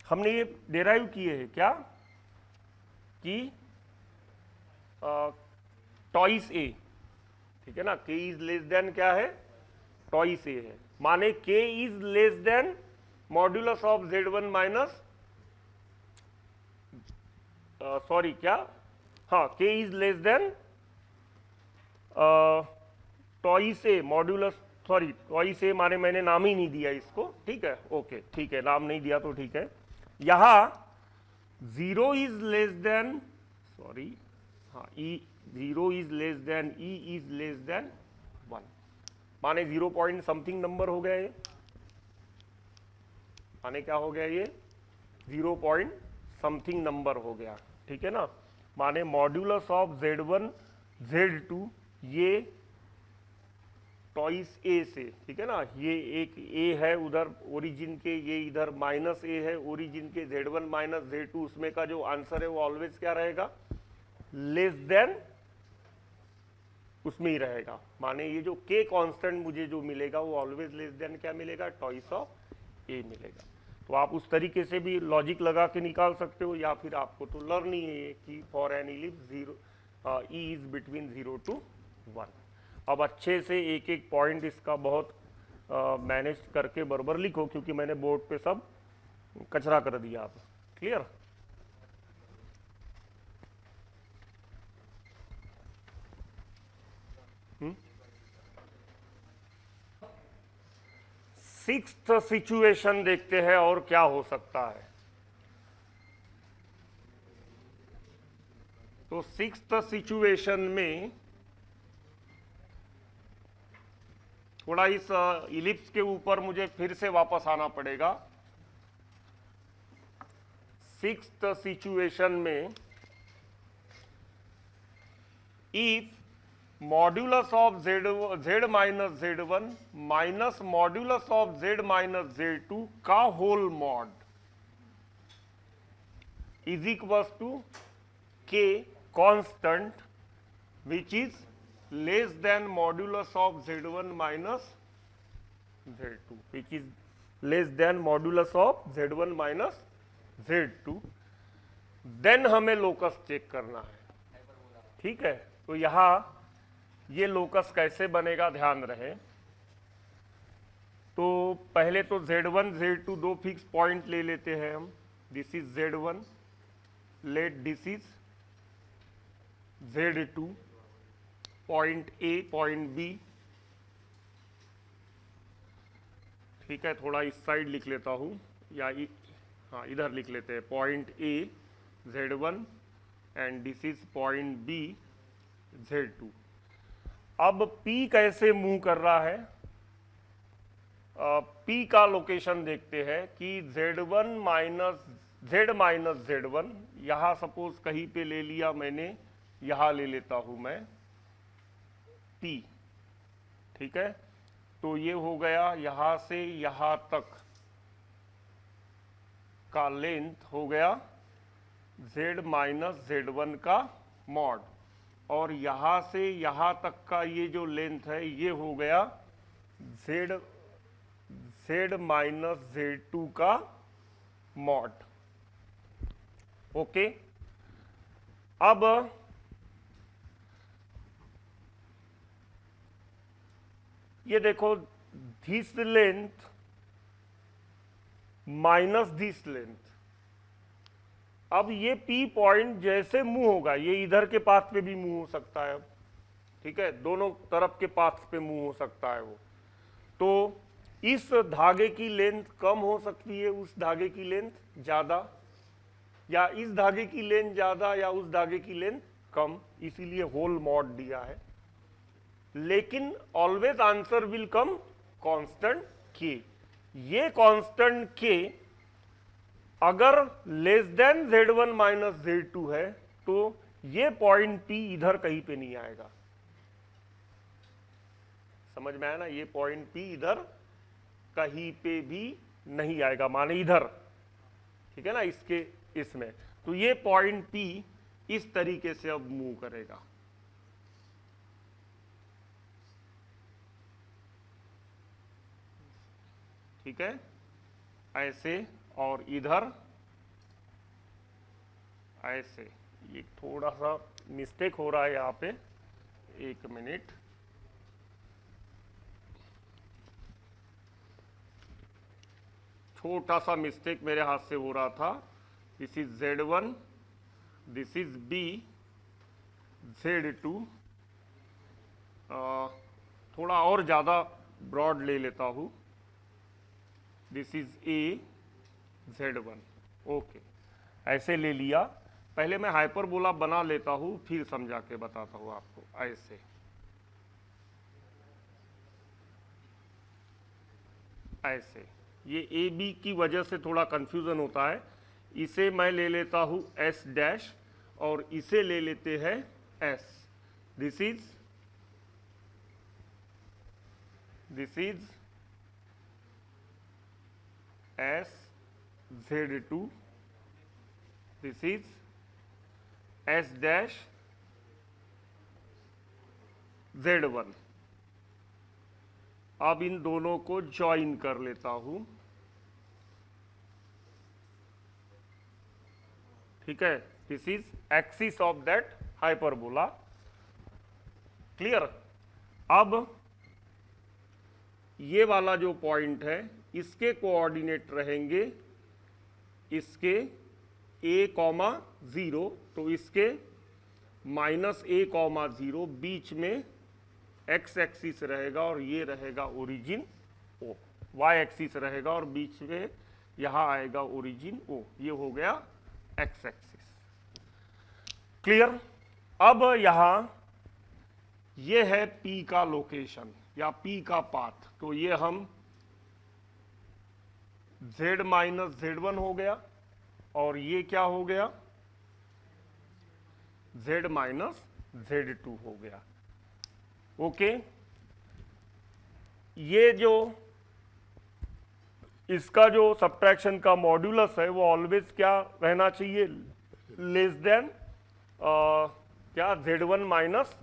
S1: हमने ये डेराइव किए हैं क्या, कि टॉइस ए, ठीक है ना, k इज लेस देन क्या है, टॉइस ए है, माने k is less than modulus of z1 minus, sorry क्या, हाँ, k is less then twice A modulus, sorry twice A माने मैंने नाम ही नहीं दिया इसको, ठीक है, ओके ठीक है, नाम नहीं दिया तो ठीक है। यहां 0 इज लेस देन, सॉरी हाँ, ई 0 is less then, E is less then 1, माने 0 पॉइंट समथिंग नंबर हो गया ये, माने क्या हो गया ये, 0 पॉइंट समथिंग नंबर हो गया, ठीक है ना, माने मॉड्यूलस ऑफ z1 z2 ये टॉइस ए से, ठीक है ना, ये एक ए है उधर ओरिजिन के, ये इधर माइनस ए है ओरिजिन के, z1 माइनस z2, उसमें का जो आंसर है वो ऑलवेज क्या रहेगा, लेस देन, उसमें ही रहेगा, माने ये जो k कांस्टेंट मुझे जो मिलेगा वो ऑलवेज लेस देन क्या मिलेगा, टॉइस ऑफ ए मिलेगा। तो आप उस तरीके से भी लॉजिक लगा के निकाल सकते हो, या फिर आपको तो लर्न ही है कि for an ellipse 0 E is between 0 to 1। अब अच्छे से एक एक पॉइंट इसका बहुत मैनेज करके बराबर लिखो, क्योंकि मैंने बोर्ड पे सब कचरा कर दिया। आप क्लियर? सिक्स्थ सिचुएशन देखते हैं और क्या हो सकता है। तो सिक्स्थ सिचुएशन में थोड़ा इस इलिप्स के ऊपर मुझे फिर से वापस आना पड़ेगा। सिक्स्थ सिचुएशन में if modulus of z minus z1 minus modulus of z minus z2 का whole mod is equals to k constant which is less than modulus of z1 minus z2, which is less than modulus of z1 minus z2, then हमें लोकस चेक करना है। ठीक है, तो यहां ये लोकस कैसे बनेगा ध्यान रहे। तो पहले तो z1 z2 दो फिक्स पॉइंट ले लेते हैं हम। This is z1, let this is z2, point A point B. ठीक है, थोड़ा इस साइड लिख लेता हूं, या हाँ इधर लिख लेते हैं, point A z1 and this is point B z2। अब P कैसे मूव कर रहा है, P का लोकेशन देखते हैं कि z1 माइनस z1, यहां सपोज कहीं पे ले लिया मैंने, यहां ले लेता हूं मैं P। ठीक है, तो ये हो गया यहां से यहां तक का लेंथ हो गया z माइनस z1 का मॉड, और यहां से यहां तक का ये जो लेंथ है ये हो गया z माइनस z2 का मॉड। ओके, अब ये देखो, this length minus this length. अब ये P पॉइंट जैसे मूव होगा, ये इधर के पाथ पे भी मूव हो सकता है। अब ठीक है, दोनों तरफ के पाथ पे मूव हो सकता है वो। तो इस धागे की लेंथ कम हो सकती है, उस धागे की लेंथ ज्यादा, या इस धागे की लेंथ ज्यादा या उस धागे की लेंथ कम, इसीलिए होल मॉड दिया है। लेकिन always answer will come constant k। ये कांस्टेंट k अगर less than Z1 minus Z2 है तो ये पॉइंट P इधर कहीं पे नहीं आएगा। समझ में आया ना, ये पॉइंट P इधर कहीं पे भी नहीं आएगा, माने इधर, ठीक है ना, इसके इसमें। तो ये पॉइंट P इस तरीके से अब मूव करेगा, ठीक है, ऐसे, और इधर ऐसे। ये थोड़ा सा मिस्टेक हो रहा है यहाँ पे, एक मिनट। छोटा सा मिस्टेक मेरे हाथ से हो रहा था। This is Z1, this is B, Z2। थोड़ा और ज़्यादा ब्रॉड ले लेता हूँ। This is A, Z1। Okay, ऐसे ले लिया। पहले मैं हाइपरबोला बना लेता हूँ, फिर समझा के बताता हूँ आपको। ऐसे, ऐसे। ये ए बी की वजह से थोड़ा कंफ्यूजन होता है। इसे मैं ले लेता हूँ S डैश, और इसे ले लेते हैं S। This is S Z2, this is S dash Z1। अब इन दोनों को ज्वाइन कर लेता हूं, ठीक है। This is axis of that hyperbola. Clear. अब ये वाला जो पॉइंट है, इसके कोऑर्डिनेट रहेंगे इसके a,0, तो इसके -a,0 बीच में x एक्सिस रहेगा, और ये रहेगा ओरिजिन O। y एक्सिस रहेगा और बीच में यहां आएगा ओरिजिन O। ये हो गया x एक्सिस। क्लियर। अब यहां ये है P का लोकेशन या P का पाथ, तो ये हम Z माइनस Z1 हो गया, और ये क्या हो गया, Z माइनस Z2 हो गया। ओके। ये जो इसका जो सब्ट्रैक्शन का मॉड्यूलस है वो ऑलवेज क्या रहना चाहिए, लेस देन क्या Z1 माइनस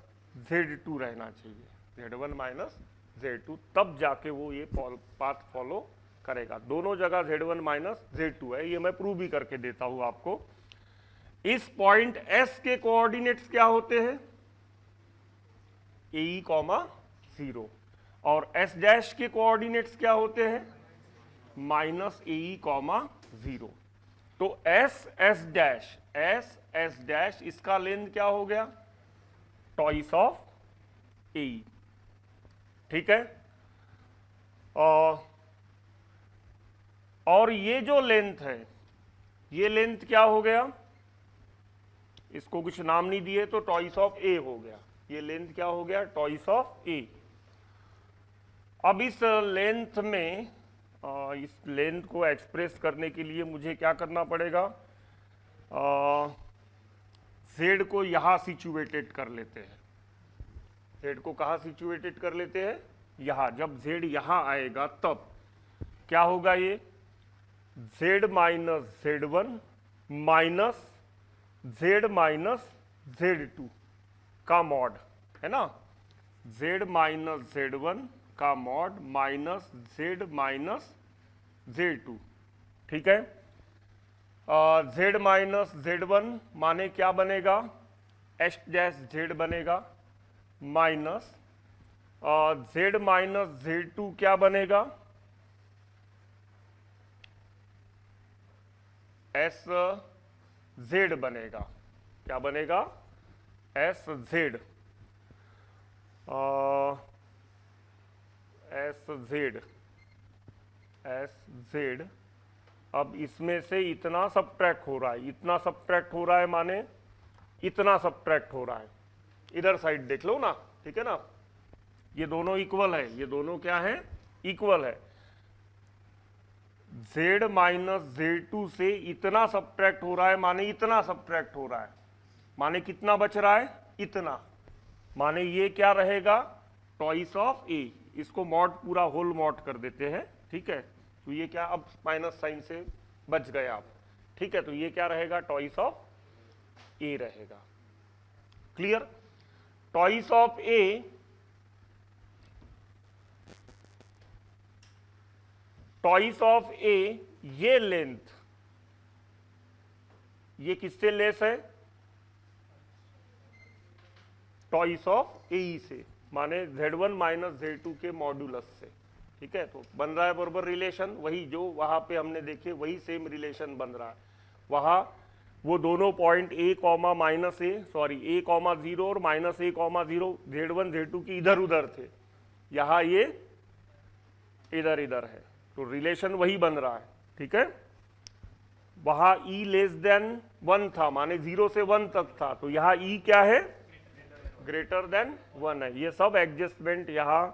S1: Z2 रहना चाहिए, Z1 माइनस Z2, तब जाके वो ये पाथ फॉलो करेगा। दोनों जगह Z1 माइनस Z2 है, ये मैं प्रूव भी करके देता हूं आपको। इस पॉइंट S के कोऑर्डिनेट्स क्या होते हैं, AE,0, और S डैश के कोऑर्डिनेट्स क्या होते हैं, -AE,0। तो S डैश इसका लेंथ क्या हो गया, टॉइस ऑफ AE, ठीक है। और ये जो लेंथ है, ये लेंथ क्या हो गया, इसको कुछ नाम नहीं दिए तो टॉइस ऑफ A हो गया। ये लेंथ क्या हो गया, टॉइस ऑफ A। अब इस लेंथ में इस लेंथ को एक्सप्रेस करने के लिए मुझे क्या करना पड़ेगा, Z को यहां सिचुएटेड कर लेते हैं। Z को कहां सिचुएटेड कर लेते हैं, यहां। जब Z यहां आएगा तब क्या होगा, ये Z minus Z1 minus Z minus Z2 का मॉड, है ना, Z माइनस Z1 का mod minus Z minus Z2, ठीक है। Z माइनस Z1 माने क्या बनेगा, S डैश Z बनेगा, माइनस Z माइनस Z2 क्या बनेगा, S Z बनेगा। क्या बनेगा, S Z, S Z। अब इसमें से इतना सब्ट्रैक्ट हो रहा है, इतना सब्ट्रैक्ट हो रहा है, माने इतना सब्ट्रैक्ट हो रहा है। इधर साइड देख लो ना, ठीक है ना, ये दोनों इक्वल है, ये दोनों क्या है, इक्वल है। z माइनस z2 से इतना सब्ट्रैक्ट हो रहा है, माने इतना सब्ट्रैक्ट हो रहा है, माने कितना बच रहा है, इतना, माने ये क्या रहेगा, टॉइस ऑफ a। इसको मॉड पूरा होल मॉड कर देते हैं, ठीक है। तो ये क्या, अब माइनस साइन से बच गए आप, ठीक है। तो ये क्या रहेगा, टॉइस ऑफ a रहेगा। Clear. Toys of a, toys of a, ये लेंथ, ये किससे लेस है, टॉइस ऑफ ए से, माने z1 माइनस z2 के मॉड्यूलस से, ठीक है। तो बन रहा है बराबर रिलेशन, वही जो वहां पे हमने देखे वही सेम रिलेशन बन रहा है। वहां वो दोनों point a comma minus A, sorry a comma 0 और minus a comma 0 z1 z2 की इधर उधर थे, यहां ये इधर इधर है, तो रिलेशन वही बन रहा है, ठीक है। वहां e लेस देन 1 था, माने 0 से 1 तक था, तो यहां e क्या है, ग्रेटर देन 1 है। ये सब एडजस्टमेंट यहाँ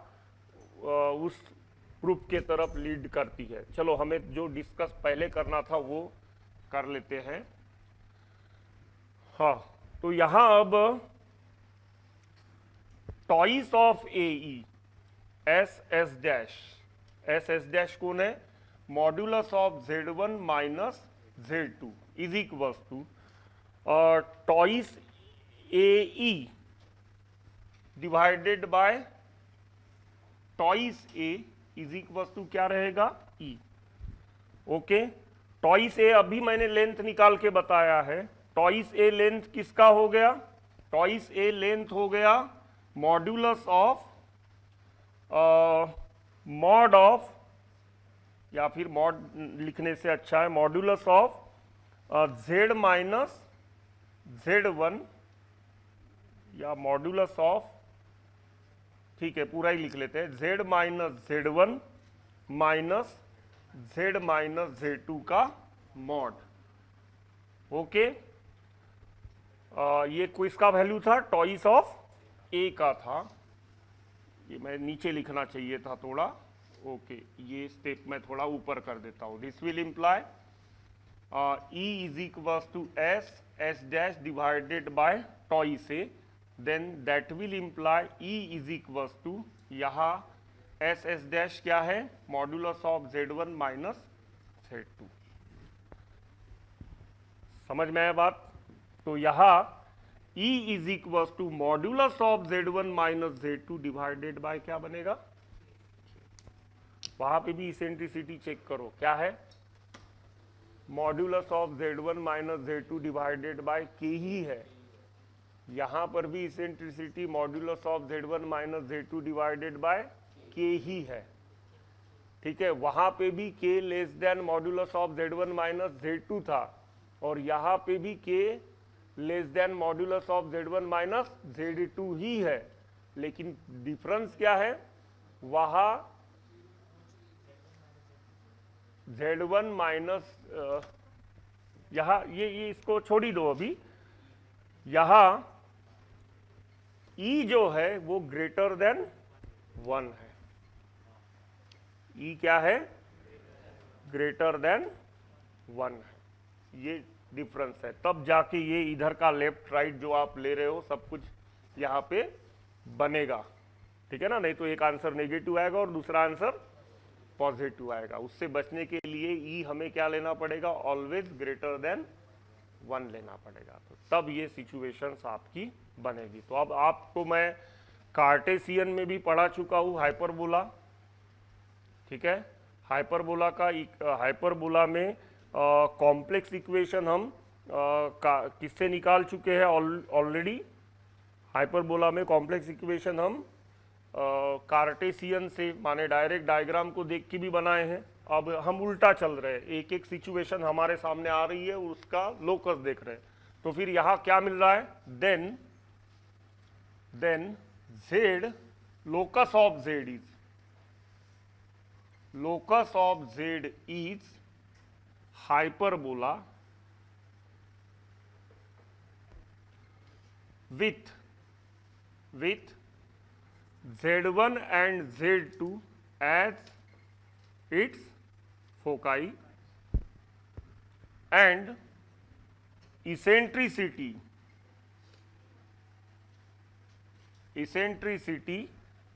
S1: उस प्रूफ के तरफ लीड करती है। चलो हमें जो डिस्कस पहले करना था वो कर लेते हैं। हाँ, तो यहाँ अब twice of A E, S S dash, S S dash कौन है, modulus of z1 minus z2 is equals to twice A E divided by twice A is equals to क्या रहेगा, ई। ओके, टॉइस ए अभी मैंने लेंथ निकाल के बताया है। टॉइस ए लेंथ किसका हो गया, टॉइस ए लेंथ हो गया मॉड्यूलस ऑफ मॉड ऑफ, या फिर मॉड लिखने से अच्छा है modulus of z minus z1, या मॉड्यूलस ऑफ, ठीक है पूरा ही लिख लेते हैं, z minus z1 minus z minus z2 का मॉड। ओके, ये किसका वैल्यू था, टॉइस ऑफ a का था, ये मैं नीचे लिखना चाहिए था थोड़ा। ओके, ये स्टेप मैं थोड़ा ऊपर कर देता हूं। This will imply e is equals to S dash divided by twice a, then that will imply E is equals to, यहाँ एस डैश क्या है, modulus of z1 minus z2। समझ में आया बात। तो यहाँ E is equals to modulus of z1 minus z2 divided by क्या बनेगा, वहां पे भी इसेंट्रिसिटी चेक करो क्या है, modulus of z1 minus z2 divided by k ही है। यहां पर भी eccentricity modulus of z1 minus z2 divided by k ही है, ठीक है। वहां पे भी k less than modulus of z1 minus z2 था, और यहां पे भी k less than modulus of z1 minus z2 ही है, लेकिन डिफरेंस क्या है, वहां z1 माइनस, यहां ये इसको छोड़ी दो अभी, यहां E जो है वो ग्रेटर देन 1 है, E क्या है, ग्रेटर देन 1 है, ये डिफरेंस है। तब जाके ये इधर का लेफ्ट राइट जो आप ले रहे हो सब कुछ यहाँ पे बनेगा, ठीक है ना। नहीं तो एक आंसर नेगेटिव आएगा और दूसरा आंसर पॉजिटिव आएगा। उससे बचने के लिए E हमें क्या लेना पड़ेगा, ऑलवेज ग्रेटर देन 1 लेना पड़ेगा, तो तब ये सिचुएशंस आपकी बनेगी। तो अब आपको मैं कार्टेशियन में भी पढ़ा चुका हूँ हाइपरबोला, ठीक है। हाइपरबोला का, हाइपरबोला में कॉम्प्लेक्स इक्वेशन हम किससे निकाल चुके हैं ऑलरेडी। हाइपरबोला में कॉम्प्लेक्स इक्वेशन हम कार्टेशियन से, माने डायरेक्ट डायग्राम को देख के भी बनाए हैं। अब हम उल्टा चल रहे हैं, एक एक सिचुएशन हमारे सामने आ रही है उसका लोकस देख रहे हैं। तो फिर यहाँ क्या मिल रहा है, then z, locus of z is hyperbola with z1 and z2 as its foci and eccentricity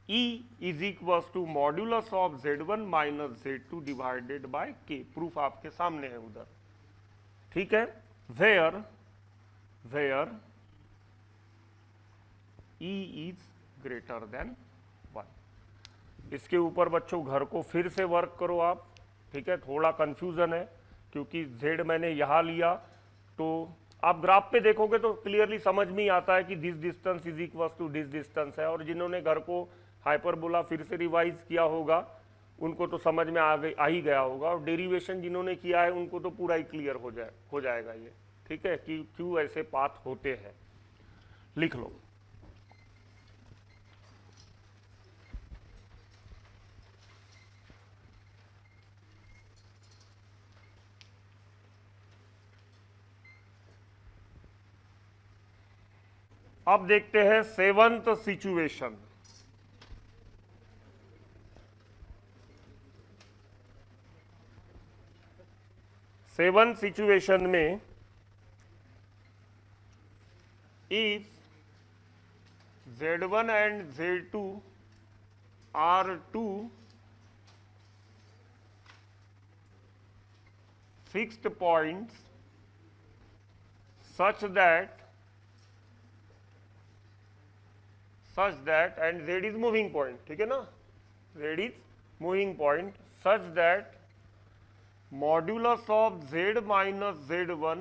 S1: E is equals to modulus of Z1 minus Z2 divided by K। Proof आपके सामने है उधर, ठीक है। Where E is greater than 1। इसके ऊपर बच्चों घर को फिर से वर्क करो आप, ठीक है। थोड़ा कंफ्यूजन है क्योंकि Z मैंने यहाँ लिया, तो आप ग्राफ पे देखोगे तो क्लियरली समझ में ही आता है कि this distance is equals to this distance है। और जिन्होंने घर को हाइपरबोला फिर से रिवाइज किया होगा उनको तो समझ में आ ही गया होगा, और डेरिवेशन जिन्होंने किया है उनको तो पूरा ही क्लियर हो जाएगा ये, ठीक है, कि क्यों ऐसे पाथ होते हैं। लिख लो। अब देखते हैं सेवंथ सिचुएशन। सेवंथ सिचुएशन में if Z1 and Z2 are two fixed points such that and Z is moving point, ठीक है ना, Z is moving point such that modulus of Z minus Z1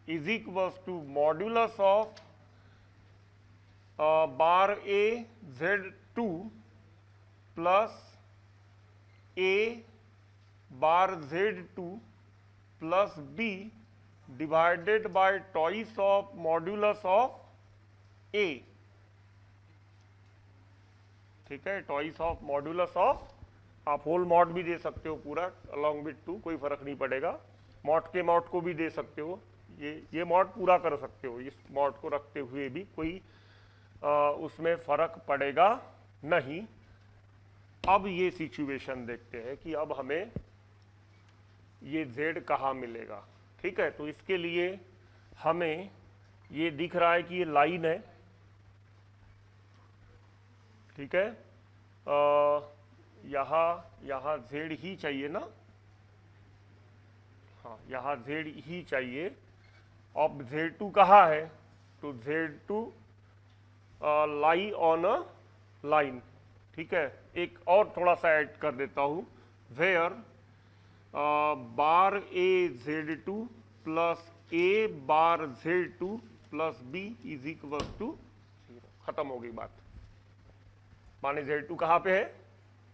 S1: is equals to modulus of bar A Z2 plus A bar Z2 plus B divided by twice of modulus of A, ठीक है। टॉइस ऑफ मॉड्यूलस ऑफ, आप होल मॉड भी दे सकते हो पूरा अलॉन्ग विथ 2, कोई फर्क नहीं पड़ेगा। मॉड के मॉड को भी दे सकते हो, ये मॉड पूरा कर सकते हो, इस मॉड को रखते हुए भी कोई उसमें फर्क पड़ेगा नहीं। अब ये सिचुएशन देखते हैं कि अब हमें ये Z कहाँ मिलेगा, ठीक है। तो इसके लिए हमें ये दिख रहा है कि ये लाइन है, ठीक है। यहाँ Z ही चाहिए ना, हाँ यहाँ Z ही चाहिए। अब Z2 कहाँ है, तो Z2 lie on a line, ठीक है। एक और थोड़ा सा ऐड कर देता हूँ, where bar A Z2 plus A bar Z2 plus B is equal to 0। खत्म हो गई बात। माने Z2 कहाँ पे है,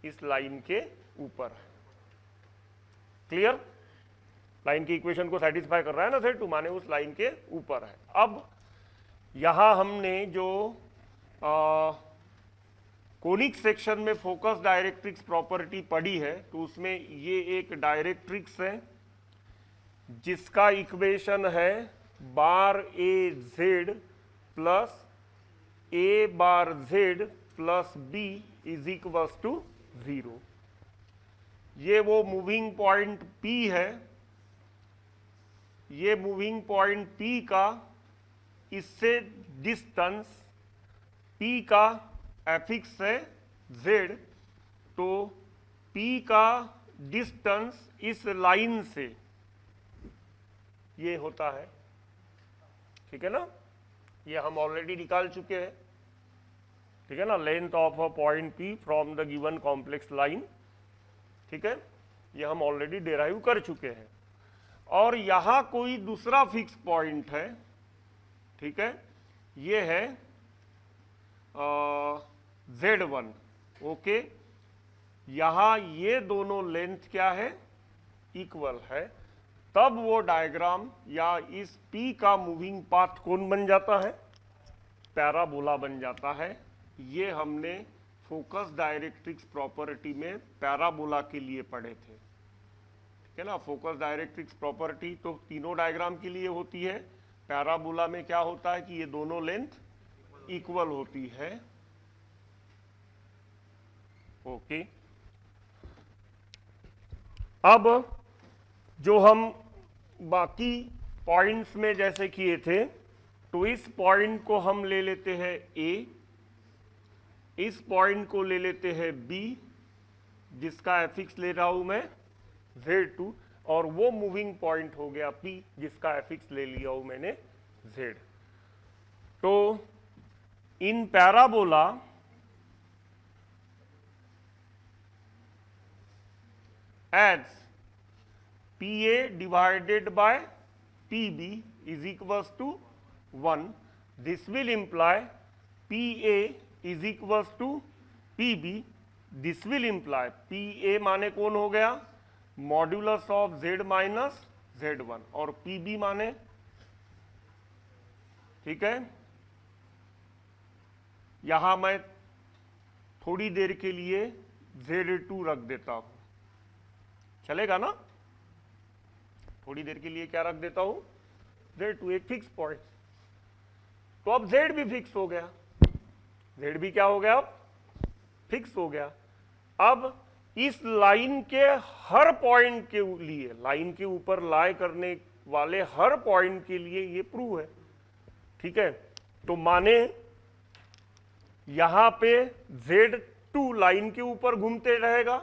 S1: इस लाइन के ऊपर है। क्लियर, लाइन की इक्वेशन को सेटिस्फाई कर रहा है ना Z2, माने उस लाइन के ऊपर है। अब यहां हमने जो कोनिक सेक्शन में फोकस डायरेक्ट्रिक्स प्रॉपर्टी पढ़ी है, तो उसमें ये एक डायरेक्ट्रिक्स है जिसका इक्वेशन है bar A Z plus A bar Z plus B is equals to 0। ये वो मूविंग पॉइंट P है, ये मूविंग पॉइंट P का इससे डिस्टेंस P का एफिक्स है Z, तो P का डिस्टेंस इस लाइन से ये होता है, ठीक है ना। ये हम ऑलरेडी निकाल चुके हैं, ठीक है ना, length of a point P from the given complex line, ठीक है, ये हम ऑलरेडी डेराइव कर चुके हैं। और यहां कोई दूसरा फिक्स पॉइंट है, ठीक है, ये है Z1, ओके। यहां ये दोनों लेंथ क्या है, इक्वल है, तब वो डायग्राम या इस P का मूविंग पाथ कौन बन जाता है, पैराबोला बन जाता है। ये हमने फोकस डायरेक्ट्रिक्स प्रॉपर्टी में पैराबोला के लिए पढ़े थे, ठीक है ना। फोकस डायरेक्ट्रिक्स प्रॉपर्टी तो तीनों डायग्राम के लिए होती है, पैराबोला में क्या होता है कि ये दोनों लेंथ इक्वल होती है, ओके। अब जो हम बाकी पॉइंट्स में जैसे किए थे, तो इस पॉइंट को हम ले लेते हैं ए, इस पॉइंट को ले लेते हैं बी, जिसका एफिक्स ले रहा हूं मैं Z2, और वो मूविंग पॉइंट हो गया P, जिसका एफिक्स ले लिया हूं मैंने Z। तो इन parabola as PA divided by PB is equals to 1, this will imply PA is equals to PB, this will imply PA माने कौन हो गया, modulus of Z minus Z1, और PB माने, ठीक है। यहां मैं थोड़ी देर के लिए Z2 रख देता हूं, चलेगा ना, थोड़ी देर के लिए क्या रख देता हूं, Z2, एक फिक्स पॉइंट। तो अब Z भी फिक्स हो गया, Z भी क्या हो गया, अब फिक्स हो गया। अब इस लाइन के हर पॉइंट के लिए, लाइन के ऊपर लाई करने वाले हर पॉइंट के लिए ये प्रूव है, ठीक है। तो माने यहां पे Z2 लाइन के ऊपर घूमते रहेगा,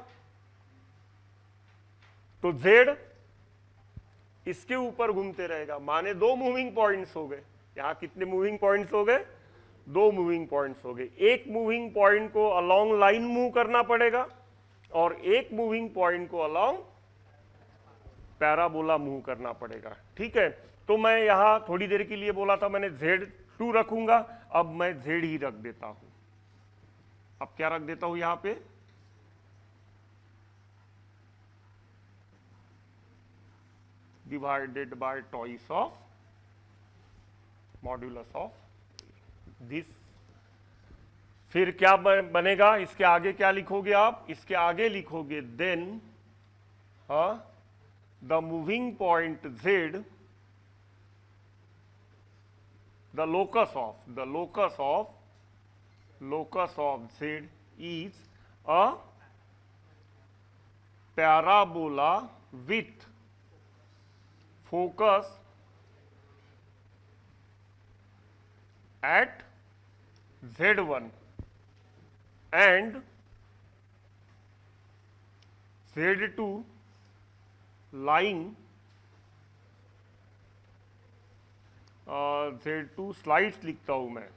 S1: तो Z इसके ऊपर घूमते रहेगा, माने दो मूविंग पॉइंट्स हो गए। यहां कितने मूविंग पॉइंट्स हो गए, दो मूविंग पॉइंट्स हो गए। एक मूविंग पॉइंट को अलोंग लाइन मूव करना पड़ेगा, और एक मूविंग पॉइंट को अलोंग पैराबोला मूव करना पड़ेगा, ठीक है। तो मैं यहां थोड़ी देर के लिए बोला था मैंने Z2 रखूंगा, अब मैं Z ही रख देता हूं। अब क्या रख देता हूं यहां पे, divided by twice of modulus of this. फिर क्या बनेगा, इसके आगे क्या लिखोगे आप, इसके आगे लिखोगे then the moving point Z, the locus of Z is a parabola with focus at Z1 and Z2 lying Z2 slides लिखता हूं मैं,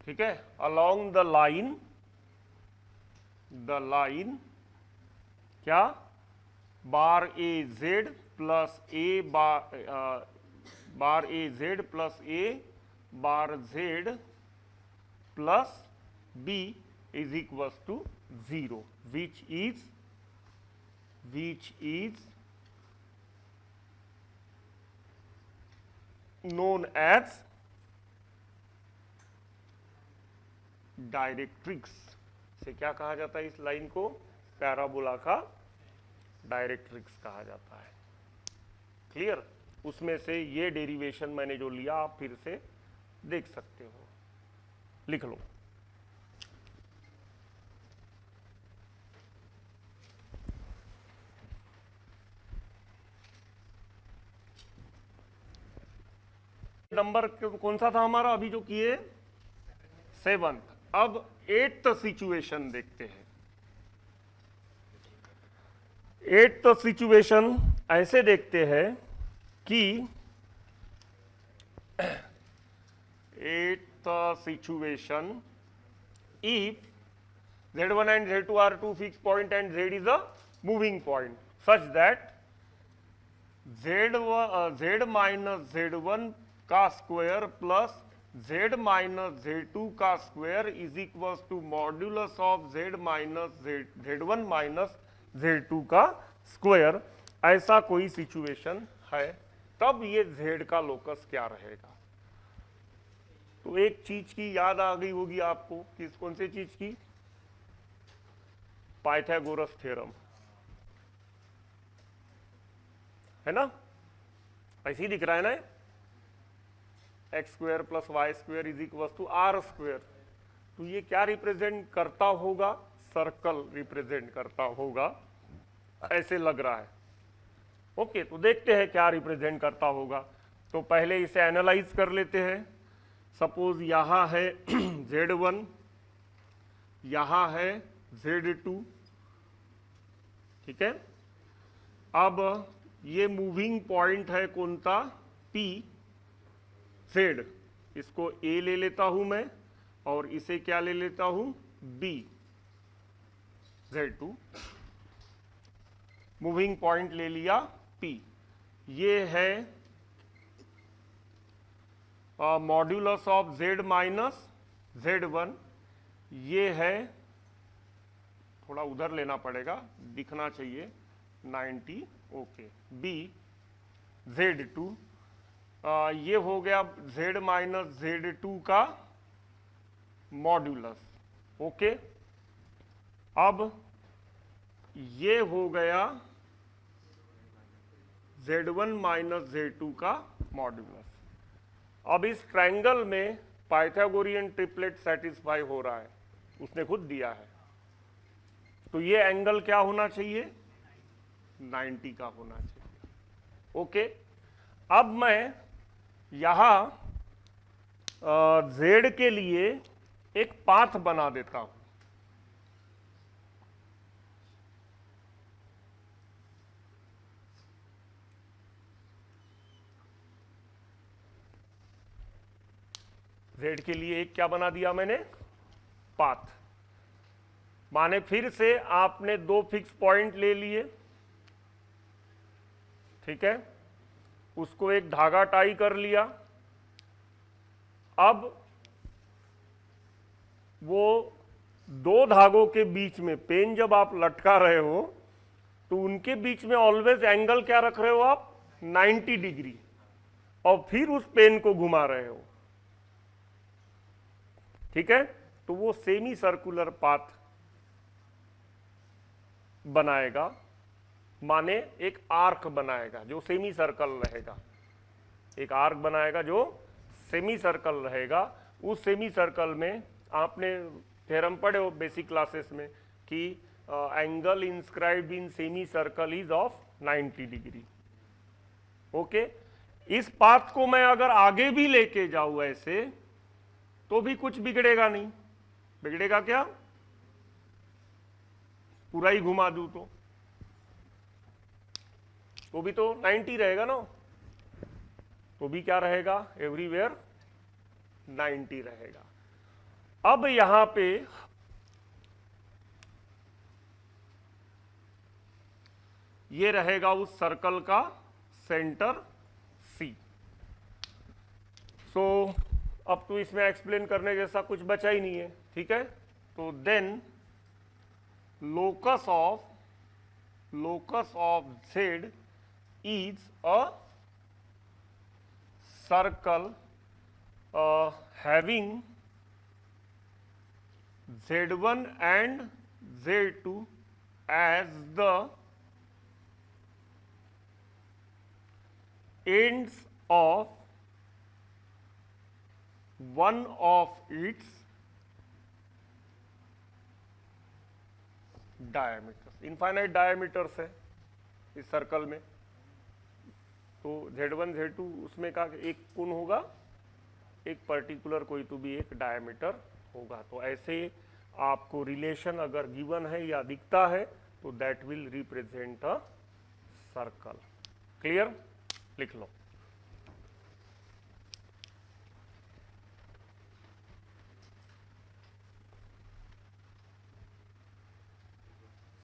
S1: ठीक है। अलोंग द लाइन क्या, bar A Z plus A bar A Z plus A bar Z plus B is equals to 0, which is known as directrix. से क्या कहा जाता है इस लाइन को, पैराबोला का डायरेक्ट्रिक्स कहा जाता है। क्लियर, उसमें से ये डेरिवेशन मैंने जो लिया आप फिर से देख सकते हो, लिख लो। नंबर कौन सा था हमारा अभी जो किए, 7th। अब 8th सिचुएशन देखते हैं। 8th सिचुएशन ऐसे देखते हैं कि 8th situation, if Z1 and Z2 are two fixed point and Z is a moving point such that Z minus Z1 का square plus Z minus Z2 का square is equals to modulus of Z minus Z1 minus Z2 का स्क्वायर, ऐसा कोई सिचुएशन है, तब ये Z का लोकस क्या रहेगा। तो एक चीज की याद आ गई होगी आपको, किस कौन सी चीज की, पाइथागोरस थ्योरम, है ना, ऐसे ही दिख रहा है ना, X square plus Y square is equal to R square. तो ये क्या रिप्रेजेंट करता होगा, सर्कल रिप्रेजेंट करता होगा, ऐसे लग रहा है। ओके, तो देखते हैं क्या रिप्रेजेंट करता होगा। तो पहले इसे एनालाइज कर लेते हैं। सपोज यहाँ है Z1, यहाँ है Z2, ठीक है। अब ये मूविंग पॉइंट है कौन सा, P, Z, इसको A ले लेता हूं मैं और इसे क्या ले लेता हूं, B, Z2, मूविंग पॉइंट ले लिया P। ये है modulus of Z minus Z1, ये है, थोड़ा उधर लेना पड़ेगा, दिखना चाहिए 90, ओके, B, Z2, ये हो गया Z माइनस Z2 का मॉड्यूलस, ओके। अब ये हो गया Z1 माइनस Z2 का मॉड्यूलस। अब इस ट्रायंगल में पाइथागोरियन ट्रिपलेट सेटिस्फाई हो रहा है, उसने खुद दिया है। तो ये एंगल क्या होना चाहिए, 90 का होना चाहिए, ओके। अब मैं यहां Z के लिए एक पाथ बना देता हूं। Z के लिए एक क्या बना दिया मैंने, पाथ। माने फिर से आपने दो फिक्स पॉइंट ले लिए, ठीक है, उसको एक धागा टाई कर लिया। अब वो दो धागों के बीच में पेन जब आप लटका रहे हो तो उनके बीच में ऑलवेज एंगल क्या रख रहे हो आप, 90 डिग्री, और फिर उस पेन को घुमा रहे हो, ठीक है। तो वो सेमी सर्कुलर पाथ बनाएगा, माने एक आर्क बनाएगा जो सेमी सर्कल रहेगा, एक आर्क बनाएगा जो सेमी सर्कल रहेगा। उस सेमी सर्कल में आपने थ्योरम पढ़े हो बेसिक क्लासेस में कि angle inscribed in semi circle is of 90 degree, okay. इस पाथ को मैं अगर आगे भी लेके जाऊं ऐसे तो भी कुछ बिगड़ेगा नहीं, बिगड़ेगा क्या, पूरा ही घुमा दूं तो भी तो 90 रहेगा ना, तो भी क्या रहेगा, एवरीवेयर 90 रहेगा। अब यहां पे ये रहेगा उस सर्कल का सेंटर C। सो अब तो इसमें एक्सप्लेन करने जैसा कुछ बचा ही नहीं है, ठीक है। तो then locus of Z is a circle having Z1 and Z2 as the ends of one of its diameters, infinite diameters है इस सर्कल में। तो Z1 Z2 उसमें का एक कोण होगा, एक पर्टिकुलर कोई तो भी एक डायमीटर होगा। तो ऐसे आपको रिलेशन अगर गिवन है या दिखता है तो that will represent a circle. Clear, लिख लो।